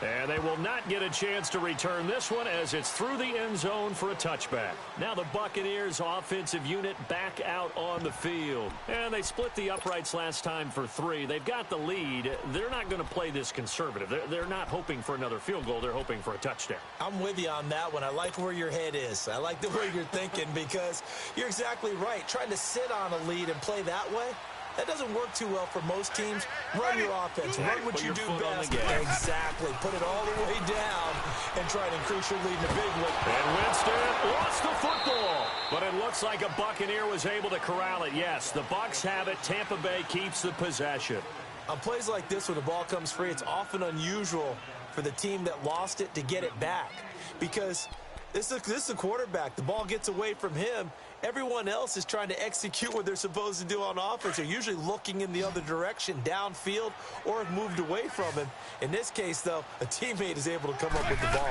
And they will not get a chance to return this one as it's through the end zone for a touchback. Now the Buccaneers offensive unit back out on the field. And they split the uprights last time for 3. They've got the lead. They're not going to play this conservative. They're not hoping for another field goal. They're hoping for a touchdown. I'm with you on that one. I like where your head is. I like the way you're thinking because you're exactly right. Trying to sit on a lead and play that way, that doesn't work too well for most teams. Run your offense. Run what you do best. Exactly. Put it all the way down and try to increase your lead in a big way. And Winston lost the football. But it looks like a Buccaneer was able to corral it. Yes, the Bucs have it. Tampa Bay keeps the possession. On plays like this, when the ball comes free, it's often unusual for the team that lost it to get it back. Because this is a quarterback. The ball gets away from him. Everyone else is trying to execute what they're supposed to do on offense. They're usually looking in the other direction, downfield, or have moved away from him. In this case, though, a teammate is able to come up with the ball.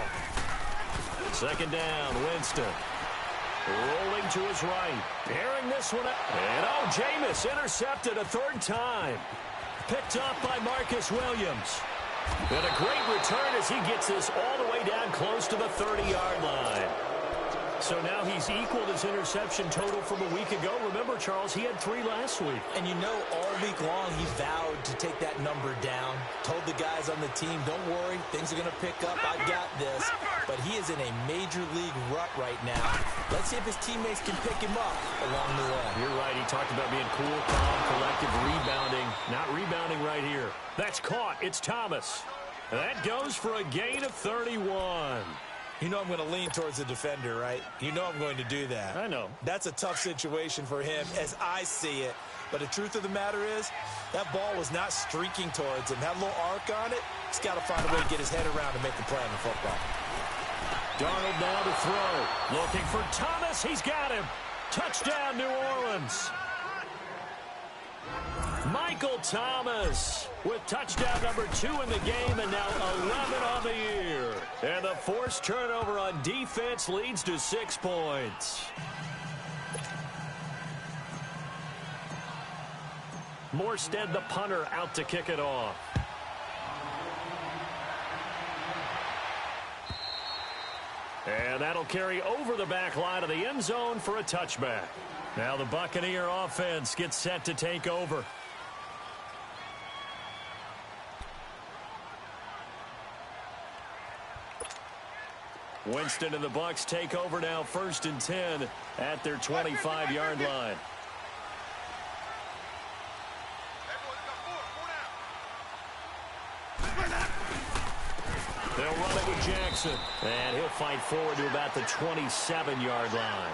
Second down, Winston. Rolling to his right. Airing this one up. And Jameis intercepted a 3rd time. Picked up by Marcus Williams. And a great return as he gets this all the way down close to the 30-yard line. So now he's equaled his interception total from a week ago. Remember, Charles, he had 3 last week. And you know, all week long he vowed to take that number down. Told the guys on the team, don't worry, things are going to pick up. I've got this. But he is in a major league rut right now. Let's see if his teammates can pick him up along the way. You're right. He talked about being cool, calm, collective, rebounding. Not rebounding right here. That's caught. It's Thomas. That goes for a gain of 31. You know I'm going to lean towards the defender, right? You know I'm going to do that. I know. That's a tough situation for him as I see it. But the truth of the matter is, that ball was not streaking towards him. Had a little arc on it. He's got to find a way to get his head around and make the play on the football. Darnold now to throw. Looking for Thomas. He's got him. Touchdown, New Orleans. Michael Thomas with touchdown number 2 in the game and now 11 on the year. And the forced turnover on defense leads to 6 points. Morstead, the punter, out to kick it off. And that'll carry over the back line of the end zone for a touchback. Now the Buccaneer offense gets set to take over. Winston and the Bucs take over now, 1st and 10 at their 25-yard line. They'll run it with Jackson. And he'll fight forward to about the 27-yard line.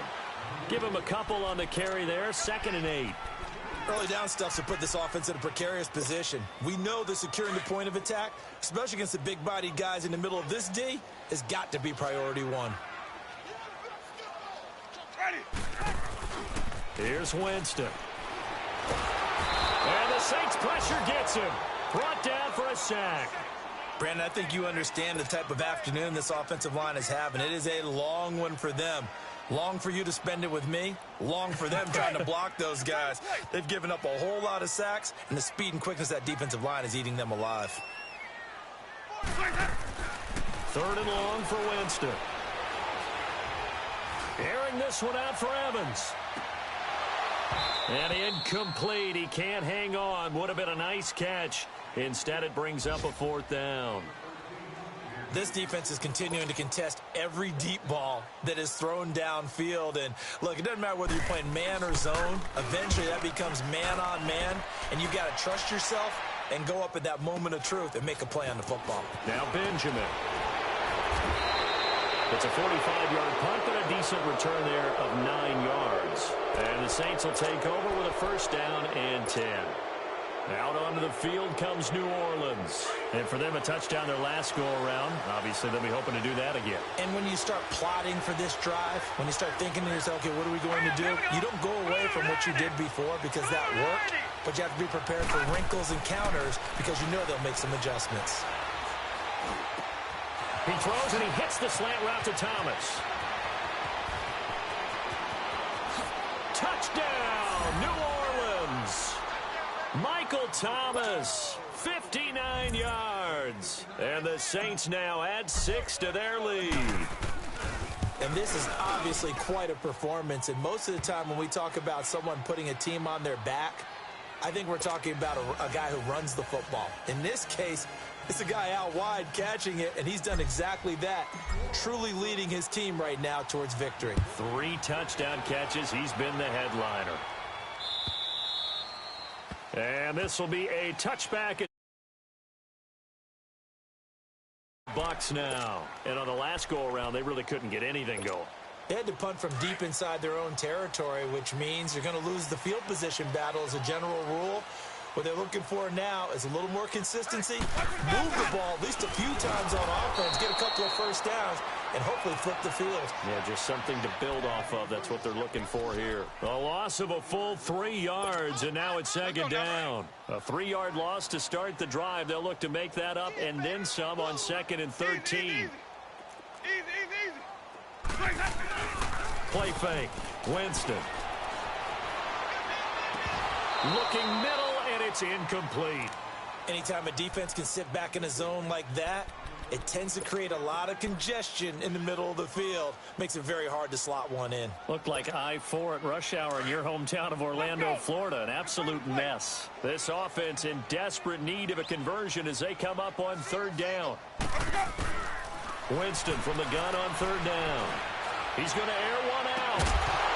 Give him a couple on the carry there, 2nd and 8. Early down stuff to put this offense in a precarious position. We know that securing the point of attack, especially against the big-bodied guys in the middle of this D, has got to be priority 1. Here's Winston. And the Saints pressure gets him. Brought down for a sack. Brandon, I think you understand the type of afternoon this offensive line is having. It is a long one for them. Long for you to spend it with me. Long for them trying to block those guys. They've given up a whole lot of sacks, and the speed and quickness of that defensive line is eating them alive. 3rd and long for Winston. Airing this one out for Evans. And incomplete. He can't hang on. Would have been a nice catch. Instead, it brings up a 4th down. This defense is continuing to contest every deep ball that is thrown downfield. And, look, it doesn't matter whether you're playing man or zone. Eventually, that becomes man on man, and you've got to trust yourself and go up at that moment of truth and make a play on the football. Now Benjamin. It's a 45-yard punt, but a decent return there of 9 yards. And the Saints will take over with a 1st down and 10. Out onto the field comes New Orleans. And for them, a touchdown their last go-around. Obviously, they'll be hoping to do that again. And when you start plotting for this drive, when you start thinking to yourself, okay, what are we going to do? You don't go away from what you did before because that worked, but you have to be prepared for wrinkles and counters because you know they'll make some adjustments. He throws and he hits the slant route to Thomas. Touchdown, New Orleans. Michael Thomas, 59 yards. And the Saints now add 6 to their lead. And this is obviously quite a performance. And most of the time when we talk about someone putting a team on their back, I think we're talking about a guy who runs the football. In this case, it's a guy out wide catching it, and he's done exactly that, truly leading his team right now towards victory. 3 touchdown catches. He's been the headliner. And this will be a touchback. Bucks now. And on the last go-around, they really couldn't get anything going. They had to punt from deep inside their own territory, which means you're going to lose the field position battle as a general rule. What they're looking for now is a little more consistency, move the ball at least a few times on offense, get a couple of 1st downs, and hopefully flip the field. Yeah, just something to build off of. That's what they're looking for here. A loss of a full 3 yards, and now it's 2nd down. A 3-yard loss to start the drive. They'll look to make that up and then some on 2nd and 13. Easy. Play fake. Winston. Looking middle, and it's incomplete. Anytime a defense can sit back in a zone like that, it tends to create a lot of congestion in the middle of the field. Makes it very hard to slot one in. Looked like I-4 at rush hour in your hometown of Orlando, Florida. An absolute mess. This offense in desperate need of a conversion as they come up on 3rd down. Winston from the gun on 3rd down. He's going to air one out.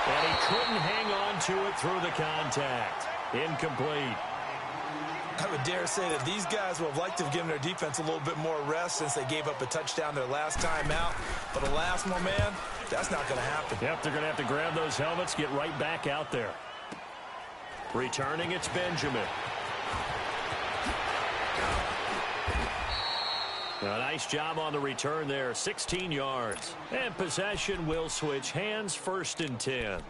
And he couldn't hang on to it through the contact. Incomplete. I would dare say that these guys would have liked to have given their defense a little bit more rest since they gave up a touchdown their last time out. But alas, my man, that's not going to happen. Yep, they're going to have to grab those helmets, get right back out there. Returning, it's Benjamin. A nice job on the return there, 16 yards. And possession will switch hands, 1st and 10.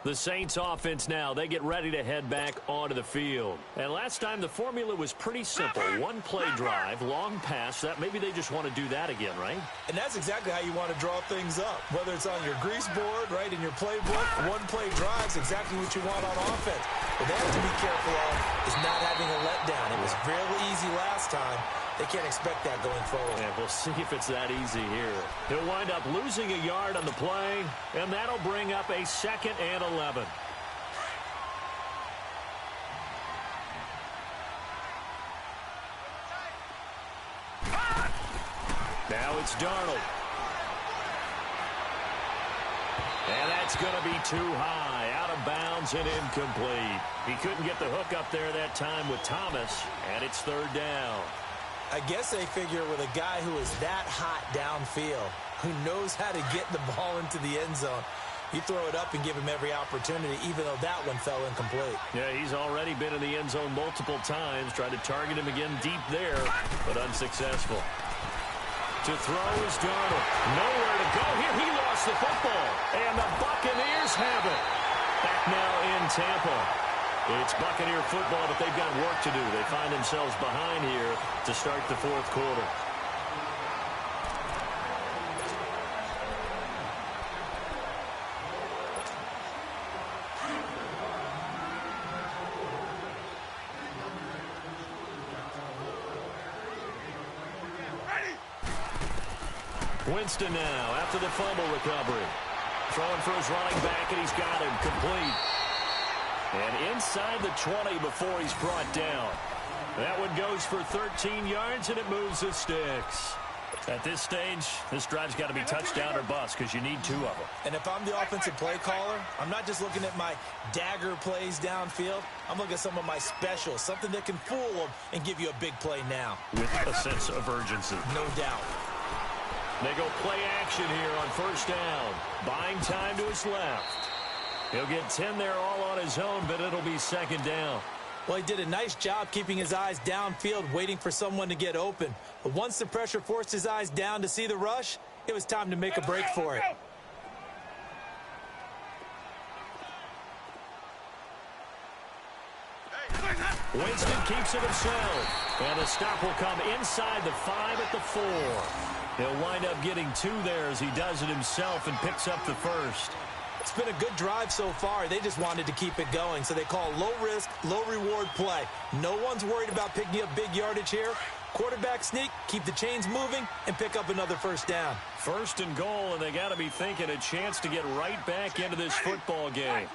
The Saints offense now, they get ready to head back onto the field. And last time the formula was pretty simple. 1 play drive, long pass. That maybe they just want to do that again, right? And that's exactly how you want to draw things up. Whether it's on your grease board, right, in your playbook, 1 play drive is exactly what you want on offense. What they have to be careful of is not having a letdown. It was fairly easy last time. They can't expect that going forward. And we'll see if it's that easy here. He'll wind up losing a yard on the play, and that'll bring up a 2nd and 11. Now it's Darnold. And that's going to be too high, out of bounds and incomplete. He couldn't get the hook up there that time with Thomas, and it's 3rd down. I guess they figure with a guy who is that hot downfield, who knows how to get the ball into the end zone, you throw it up and give him every opportunity, even though that one fell incomplete. Yeah, he's already been in the end zone multiple times, tried to target him again deep there, but unsuccessful. To throw is Darnold. Nowhere to go here. He lost the football, and the Buccaneers have it. Back now in Tampa. It's Buccaneer football, but they've got work to do. They find themselves behind here to start the 4th quarter. Winston now after the fumble recovery. Throwing for his running back, and he's got him complete. And inside the 20 before he's brought down. That one goes for 13 yards, and it moves the sticks. At this stage, this drive's got to be touchdown or bust because you need 2 of them. And if I'm the offensive play caller, I'm not just looking at my dagger plays downfield. I'm looking at some of my specials, something that can fool them and give you a big play now. With a sense of urgency. No doubt. They go play action here on first down. Buying time to his left. He'll get 10 there all on his own, but it'll be second down. Well, he did a nice job keeping his eyes downfield, waiting for someone to get open. But once the pressure forced his eyes down to see the rush, it was time to make a break for it. Winston keeps it himself. And the stop will come inside the 5 at the 4. He'll wind up getting 2 there as he does it himself and picks up the first. It's been a good drive so far. They just wanted to keep it going, so they call low-risk, low-reward play. No one's worried about picking up big yardage here. Quarterback sneak, keep the chains moving, and pick up another first down. First and goal, and they got to be thinking a chance to get right back into this football game.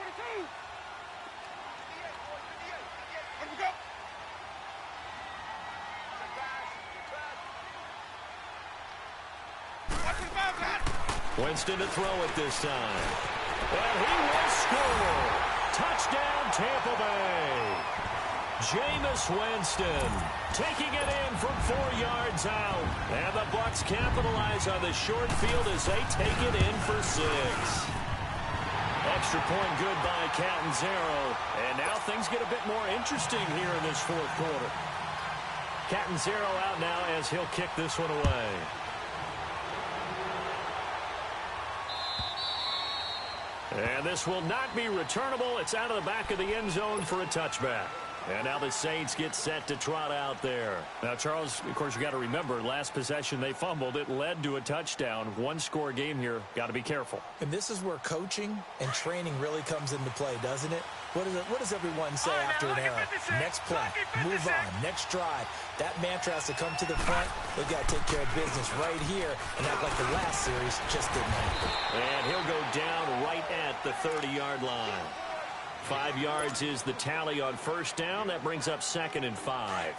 Winston to throw it this time. And he will score. Touchdown, Tampa Bay. Jameis Winston taking it in from 4 yards out. And the Bucs capitalize on the short field as they take it in for 6. Extra point good by Catanzaro. And now things get a bit more interesting here in this 4th quarter. Catanzaro out now as he'll kick this one away. And this will not be returnable. It's out of the back of the end zone for a touchback. And now the Saints get set to trot out there. Now, Charles, of course, you got to remember, last possession they fumbled. It led to a touchdown. 1-score game here. Got to be careful. And this is where coaching and training really comes into play, doesn't it? What does everyone say after an error? Next play, move on, next drive. That mantra has to come to the front. They've got to take care of business right here and act like the last series just didn't happen. And he'll go down right at the 30-yard line. 5 yards is the tally on first down. That brings up 2nd and 5.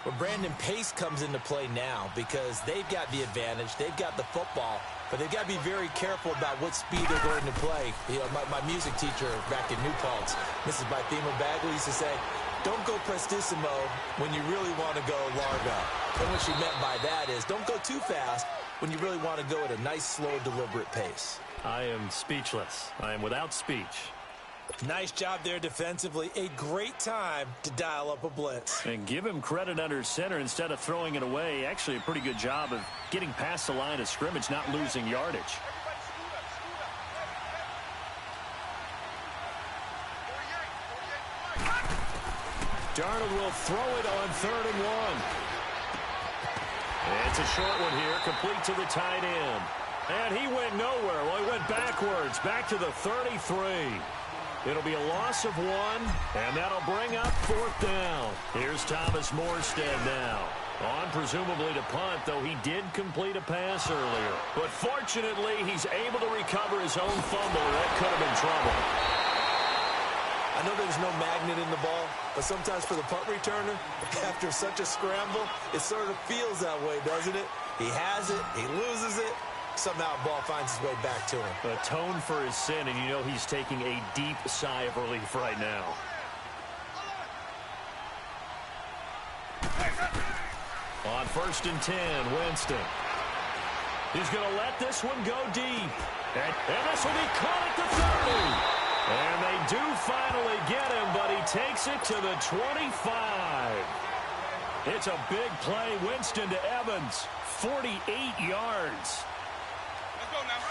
Well, Brandon, pace comes into play now because they've got the advantage. They've got the football, but they've got to be very careful about what speed they're going to play. You know, my music teacher back in New Paltz, Mrs. Bythema Bagley, used to say, don't go prestissimo when you really want to go largo. And what she meant by that is don't go too fast when you really want to go at a nice, slow, deliberate pace. I am speechless. I am without speech. Nice job there defensively. A great time to dial up a blitz. And give him credit under center instead of throwing it away. Actually, a pretty good job of getting past the line of scrimmage, not losing yardage. Darnold will throw it on 3rd and 1. It's a short one here, complete to the tight end. And he went nowhere. Well, he went backwards, back to the 33. It'll be a loss of 1, and that'll bring up 4th down. Here's Thomas Morstead now. On presumably to punt, though he did complete a pass earlier. But fortunately, he's able to recover his own fumble. That could have been trouble. I know there's no magnet in the ball, but sometimes for the punt returner, after such a scramble, it sort of feels that way, doesn't it? He has it, he loses it. Somehow the ball finds its way back to him. Atone for his sin, and you know he's taking a deep sigh of relief right now. On 1st and 10, Winston. He's going to let this one go deep. And this will be caught at the 30. And they do finally get him, but he takes it to the 25. It's a big play. Winston to Evans. 48 yards.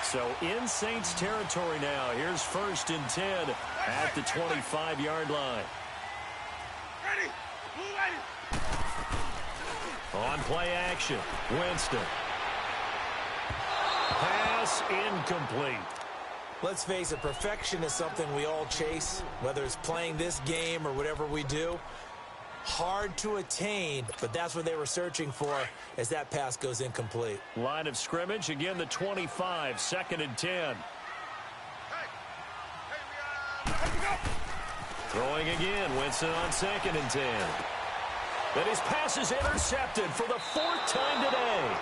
So in Saints territory now. Here's 1st and 10 at the 25-yard line. On play action, Winston. Pass incomplete. Let's face it, perfection is something we all chase, whether it's playing this game or whatever we do. Hard to attain, but that's what they were searching for as that pass goes incomplete. Line of scrimmage, again the 25, 2nd and 10. Throwing again, Winston on 2nd and 10. And his pass is intercepted for the 4th time today.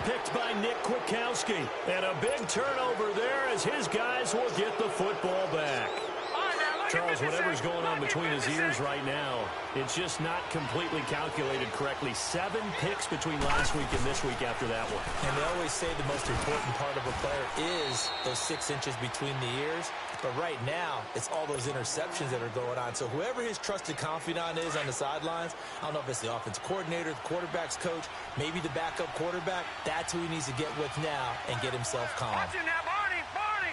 Picked by Nick Kwiatkowski. And a big turnover there as his guys will get the football back. Charles, whatever's going on between his ears right now, it's just not completely calculated correctly. 7 picks between last week and this week after that one. And they always say the most important part of a player is those 6 inches between the ears. But right now, it's all those interceptions that are going on. So whoever his trusted confidant is on the sidelines, I don't know if it's the offensive coordinator, the quarterback's coach, maybe the backup quarterback, that's who he needs to get with now and get himself calm. Watching now, Barney, Barney.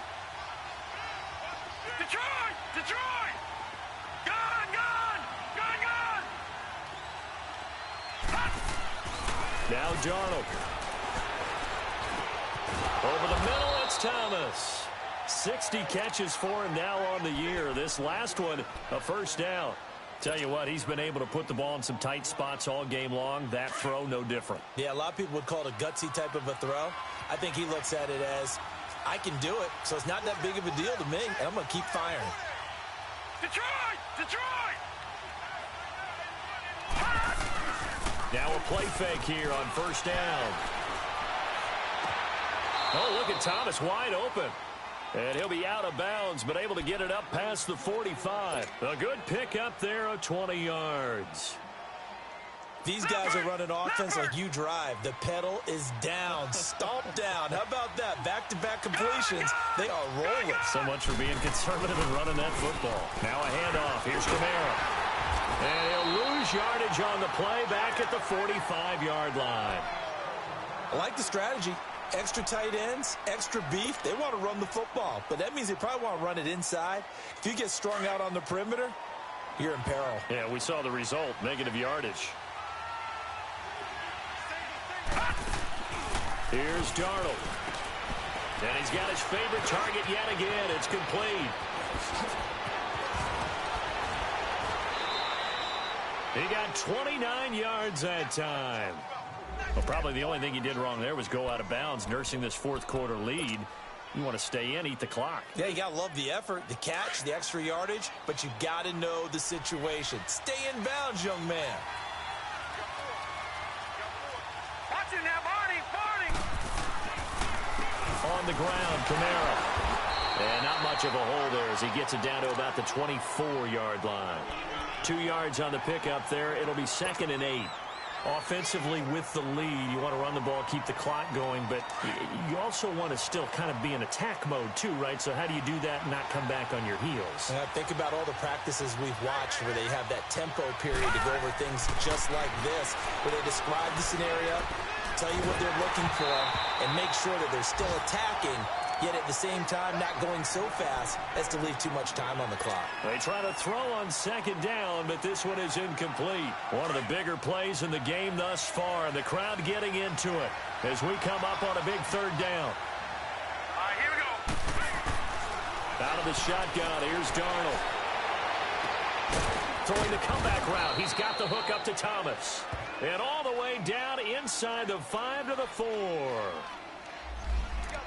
Detroit, Detroit. Gone, gone, gone, gone. Now Darnold. Over the middle, it's Thomas. 60 catches for him now on the year. This last one, a first down. Tell you what, he's been able to put the ball in some tight spots all game long. That throw, no different. Yeah, a lot of people would call it a gutsy type of a throw. I think he looks at it as, I can do it, so it's not that big of a deal to me, and I'm going to keep firing. Detroit, Detroit. Now a play fake here on first down. Oh, look at Thomas wide open. And he'll be out of bounds, but able to get it up past the 45. A good pick up there of 20 yards. These guys are running offense like you drive. The pedal is down, stomp down. How about that? Back-to-back completions. They are rolling. So much for being conservative and running that football. Now a handoff. Here's Kamara. And he'll lose yardage on the play back at the 45-yard line. I like the strategy. Extra tight ends, extra beef. They want to run the football, but that means they probably want to run it inside. If you get strung out on the perimeter, you're in peril. Yeah, we saw the result, negative yardage. Here's Darnold. And he's got his favorite target yet again. It's complete. He got 29 yards that time. Well, probably the only thing he did wrong there was go out of bounds, nursing this 4th quarter lead. You want to stay in, eat the clock. Yeah, you got to love the effort, the catch, the extra yardage, but you got to know the situation. Stay in bounds, young man. Watching now, Barney, Barney. On the ground, Kamara. And not much of a hole there as he gets it down to about the 24-yard line. 2 yards on the pickup there. It'll be 2nd and 8. Offensively with the lead, you want to run the ball, keep the clock going, but you also want to still kind of be in attack mode too, right? So how do you do that and not come back on your heels? Think about all the practices we've watched where they have that tempo period to go over things just like this, where they describe the scenario, tell you what they're looking for, and make sure that they're still attacking, yet at the same time not going so fast as to leave too much time on the clock. They try to throw on 2nd down, but this one is incomplete. One of the bigger plays in the game thus far, and the crowd getting into it as we come up on a big 3rd down. All right, here we go. Out of the shotgun, here's Darnold. Throwing the comeback route. He's got the hook up to Thomas. And all the way down inside the 5 to the 4.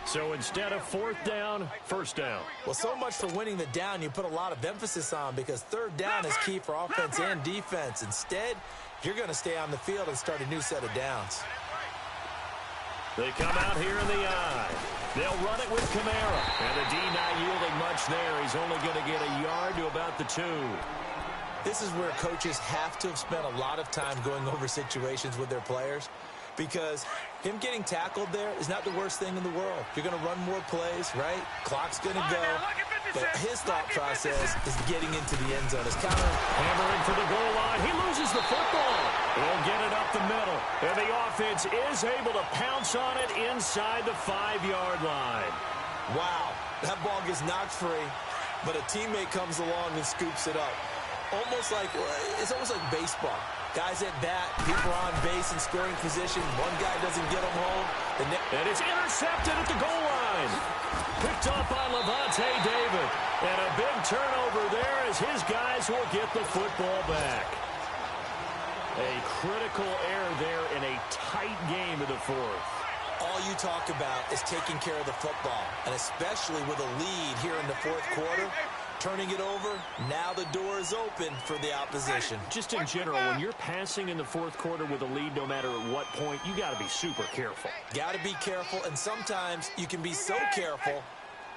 So instead of 4th down, 1st down. Well, so much for winning the down you put a lot of emphasis on, because 3rd down is key for offense and defense. Instead, you're going to stay on the field and start a new set of downs. They come out here in the eye. They'll run it with Kamara. And the D not yielding much there. He's only going to get a yard to about the 2. This is where coaches have to have spent a lot of time going over situations with their players, because him getting tackled there is not the worst thing in the world. You're going to run more plays, right? Clock's going to go. But his thought process is getting into the end zone. His counter. Hammering for the goal line. He loses the football. He'll get it up the middle. And the offense is able to pounce on it inside the 5-yard line. Wow. That ball gets knocked free, but a teammate comes along and scoops it up. It's almost like baseball. Guys at bat, people are on base in scoring position. One guy doesn't get them home. And it's intercepted at the goal line. Picked up by Levante David. And a big turnover there as his guys will get the football back. A critical error there in a tight game of the 4th. All you talk about is taking care of the football, and especially with a lead here in the 4th quarter. turning it over. Now the door is open for the opposition. Just in general, when you're passing in the fourth quarter with a lead, no matter at what point, you got to be super careful. Got to be careful, and sometimes you can be so careful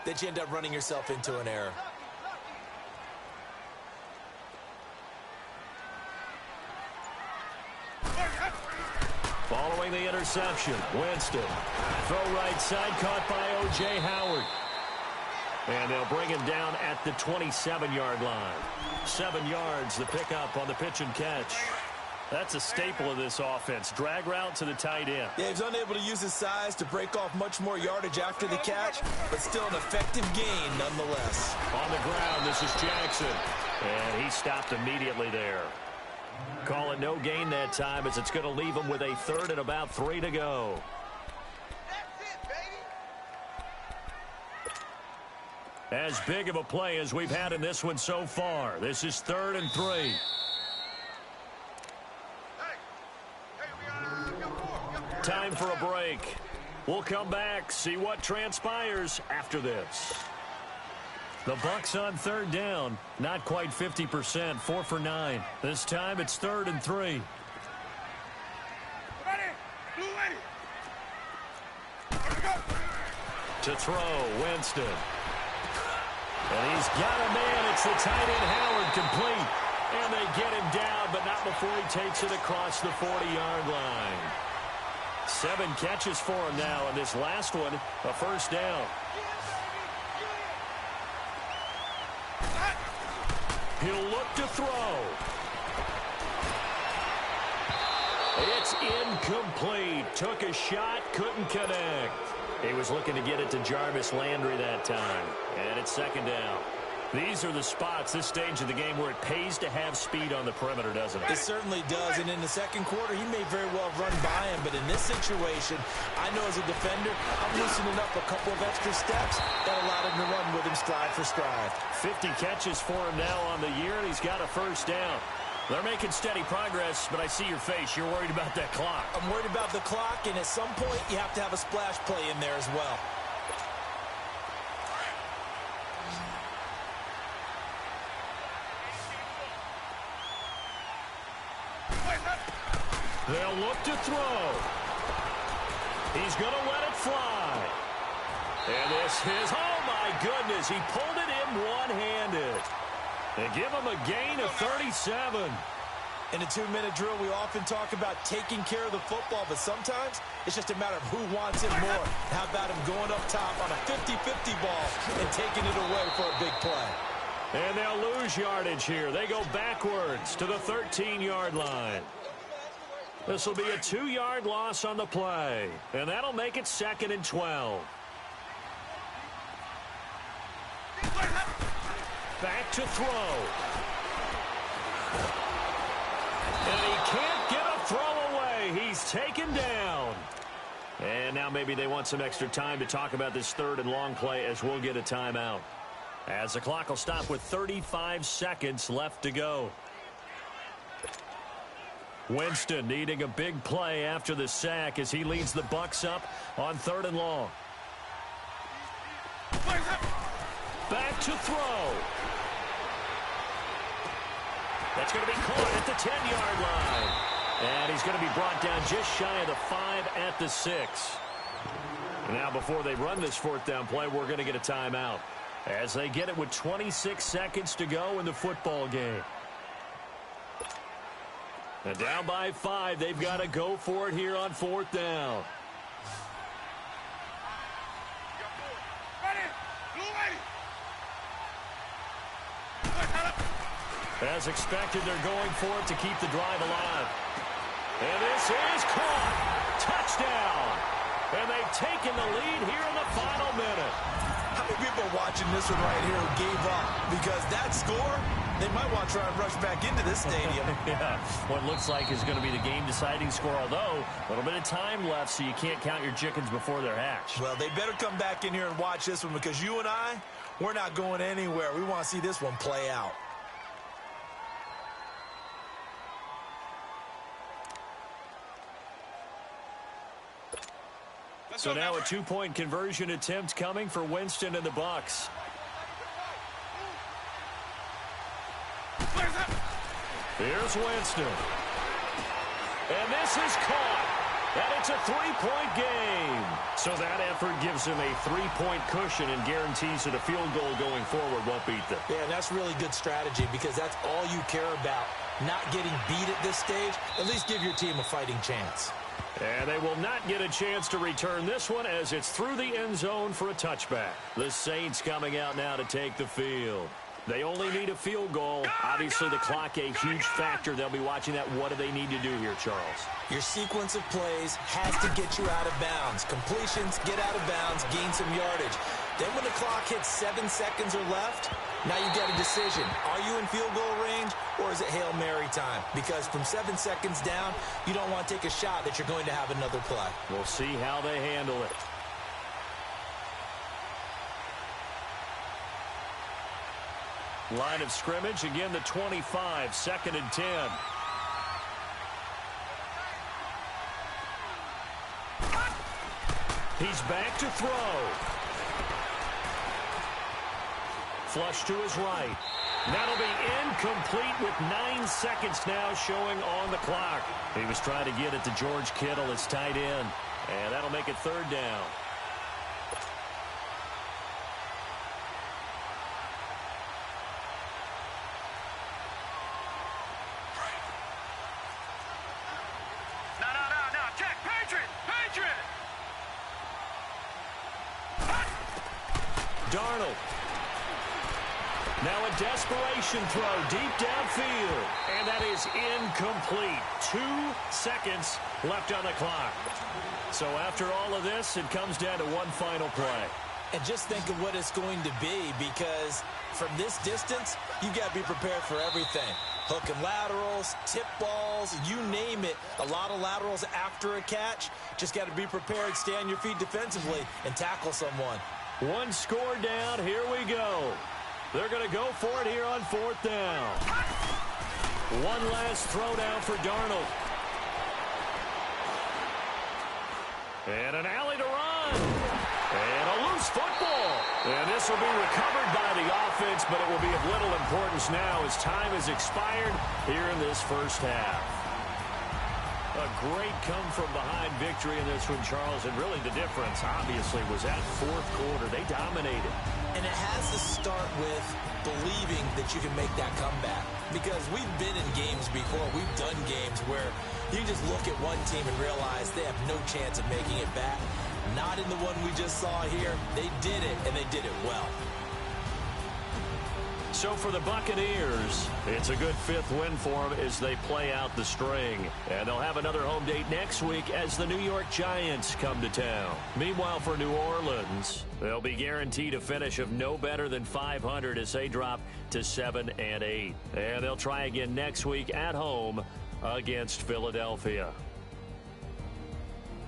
that you end up running yourself into an error. Following the interception, Winston. Throw right side, caught by O.J. Howard. And they'll bring him down at the 27-yard line. 7 yards, the pickup on the pitch and catch. That's a staple of this offense. Drag route to the tight end. Yeah, he's unable to use his size to break off much more yardage after the catch, but still an effective gain nonetheless. On the ground, this is Jackson. And he stopped immediately there. Call it no gain that time, as it's going to leave him with a third and about 3 to go. As big of a play as we've had in this one so far. This is 3rd and 3. Time for a break. We'll come back, see what transpires after this. The Bucs on 3rd down. Not quite 50%, 4 for 9. This time it's 3rd and 3. To throw, Winston. And he's got a man. It's the tight end, Howard, complete. And they get him down, but not before he takes it across the 40-yard line. 7 catches for him now, and this last one, a first down. He'll look to throw. It's incomplete. Took a shot, couldn't connect. He was looking to get it to Jarvis Landry that time. And it's 2nd down. These are the spots, this stage of the game, where it pays to have speed on the perimeter, doesn't it? It certainly does, and in the second quarter, he may very well run by him, but in this situation, I know as a defender, I'm loosening up a couple of extra steps that allowed him to run with him stride for stride. 50 catches for him now on the year, and he's got a first down. They're making steady progress, but I see your face. You're worried about that clock. I'm worried about the clock, and at some point, you have to have a splash play in there as well. They'll look to throw. He's going to let it fly. And this is, oh my goodness, he pulled it in one-handed. They give him a gain of 37. In a 2-minute drill, we often talk about taking care of the football, but sometimes it's just a matter of who wants it more. How about him going up top on a 50-50 ball and taking it away for a big play? And they'll lose yardage here. They go backwards to the 13-yard line. This will be a 2-yard loss on the play, and that'll make it 2nd and 12. Back to throw. And he can't get a throw away. He's taken down. And now maybe they want some extra time to talk about this 3rd and long play, as we'll get a timeout. As the clock will stop with 35 seconds left to go. Winston needing a big play after the sack as he leads the Bucs up on 3rd and long. Back to throw. That's going to be caught at the 10-yard line. And he's going to be brought down just shy of the 5 at the 6. Now before they run this 4th down play, we're going to get a timeout as they get it with 26 seconds to go in the football game. And down by 5, they've got to go for it here on 4th down. As expected, they're going for it to keep the drive alive. And this is caught. Touchdown. And they've taken the lead here in the final minute. How many people are watching this one right here who gave up? Because that score, they might want to try and rush back into this stadium. Yeah, what looks like is going to be the game-deciding score, although a little bit of time left, so you can't count your chickens before they're hatched. Well, they better come back in here and watch this one, because you and I, we're not going anywhere. We want to see this one play out. So now a 2-point conversion attempt coming for Winston and the Bucs. Here's Winston. And this is caught. And it's a three-point game. So that effort gives him a three-point cushion and guarantees that a field goal going forward won't beat them. Yeah, and that's really good strategy because that's all you care about. Not getting beat at this stage. At least give your team a fighting chance. And they will not get a chance to return this one as it's through the end zone for a touchback. The Saints coming out now to take the field. They only need a field goal. Obviously, the clock a huge factor. They'll be watching that. What do they need to do here, Charles? Your sequence of plays has to get you out of bounds. Completions, get out of bounds, gain some yardage. Then when the clock hits 7 seconds or left, now you've got a decision. Are you in field goal range or is it Hail Mary time? Because from 7 seconds down, you don't want to take a shot that you're going to have another play. We'll see how they handle it. Line of scrimmage, again the 25, 2nd and 10. He's back to throw. Flush to his right. That'll be incomplete with 9 seconds now showing on the clock. He was trying to get it to George Kittle, his tight end. And that'll make it 3rd down. Darnold. Now a desperation throw deep downfield. And that is incomplete. 2 seconds left on the clock. So after all of this, it comes down to one final play. And just think of what it's going to be because from this distance, you've got to be prepared for everything. Hook and laterals, tip balls, you name it. A lot of laterals after a catch. Just got to be prepared, stay on your feet defensively, and tackle someone. One score down. Here we go. They're going to go for it here on 4th down. One last throw down for Darnold. And an alley to run. And a loose football. And this will be recovered by the offense, but it will be of little importance now as time has expired here in this first half. A great come-from-behind victory in this one, Charles, and really the difference, obviously, was that 4th quarter. They dominated. And it has to start with believing that you can make that comeback. Because we've been in games before. We've done games where you just look at one team and realize they have no chance of making it back. Not in the one we just saw here. They did it, and they did it well. So for the Buccaneers, it's a good 5th win for them as they play out the string. And they'll have another home date next week as the New York Giants come to town. Meanwhile, for New Orleans, they'll be guaranteed a finish of no better than 500 as they drop to 7-8. And they'll try again next week at home against Philadelphia.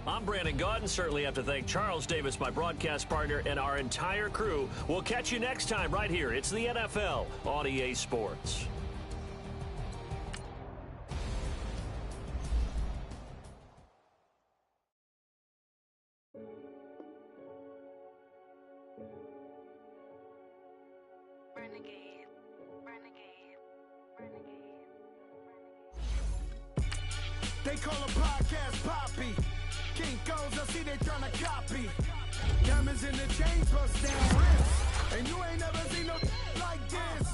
I'm Brandon Gaudin. Certainly have to thank Charles Davis, my broadcast partner, and our entire crew. We'll catch you next time right here. It's the NFL on EA Sports. Renegade, renegade, renegade, renegade. They call a podcast Poppy. Kinkos, I see they tryna copy. Diamonds in the chains, bust down wrists. And you ain't never seen no like this.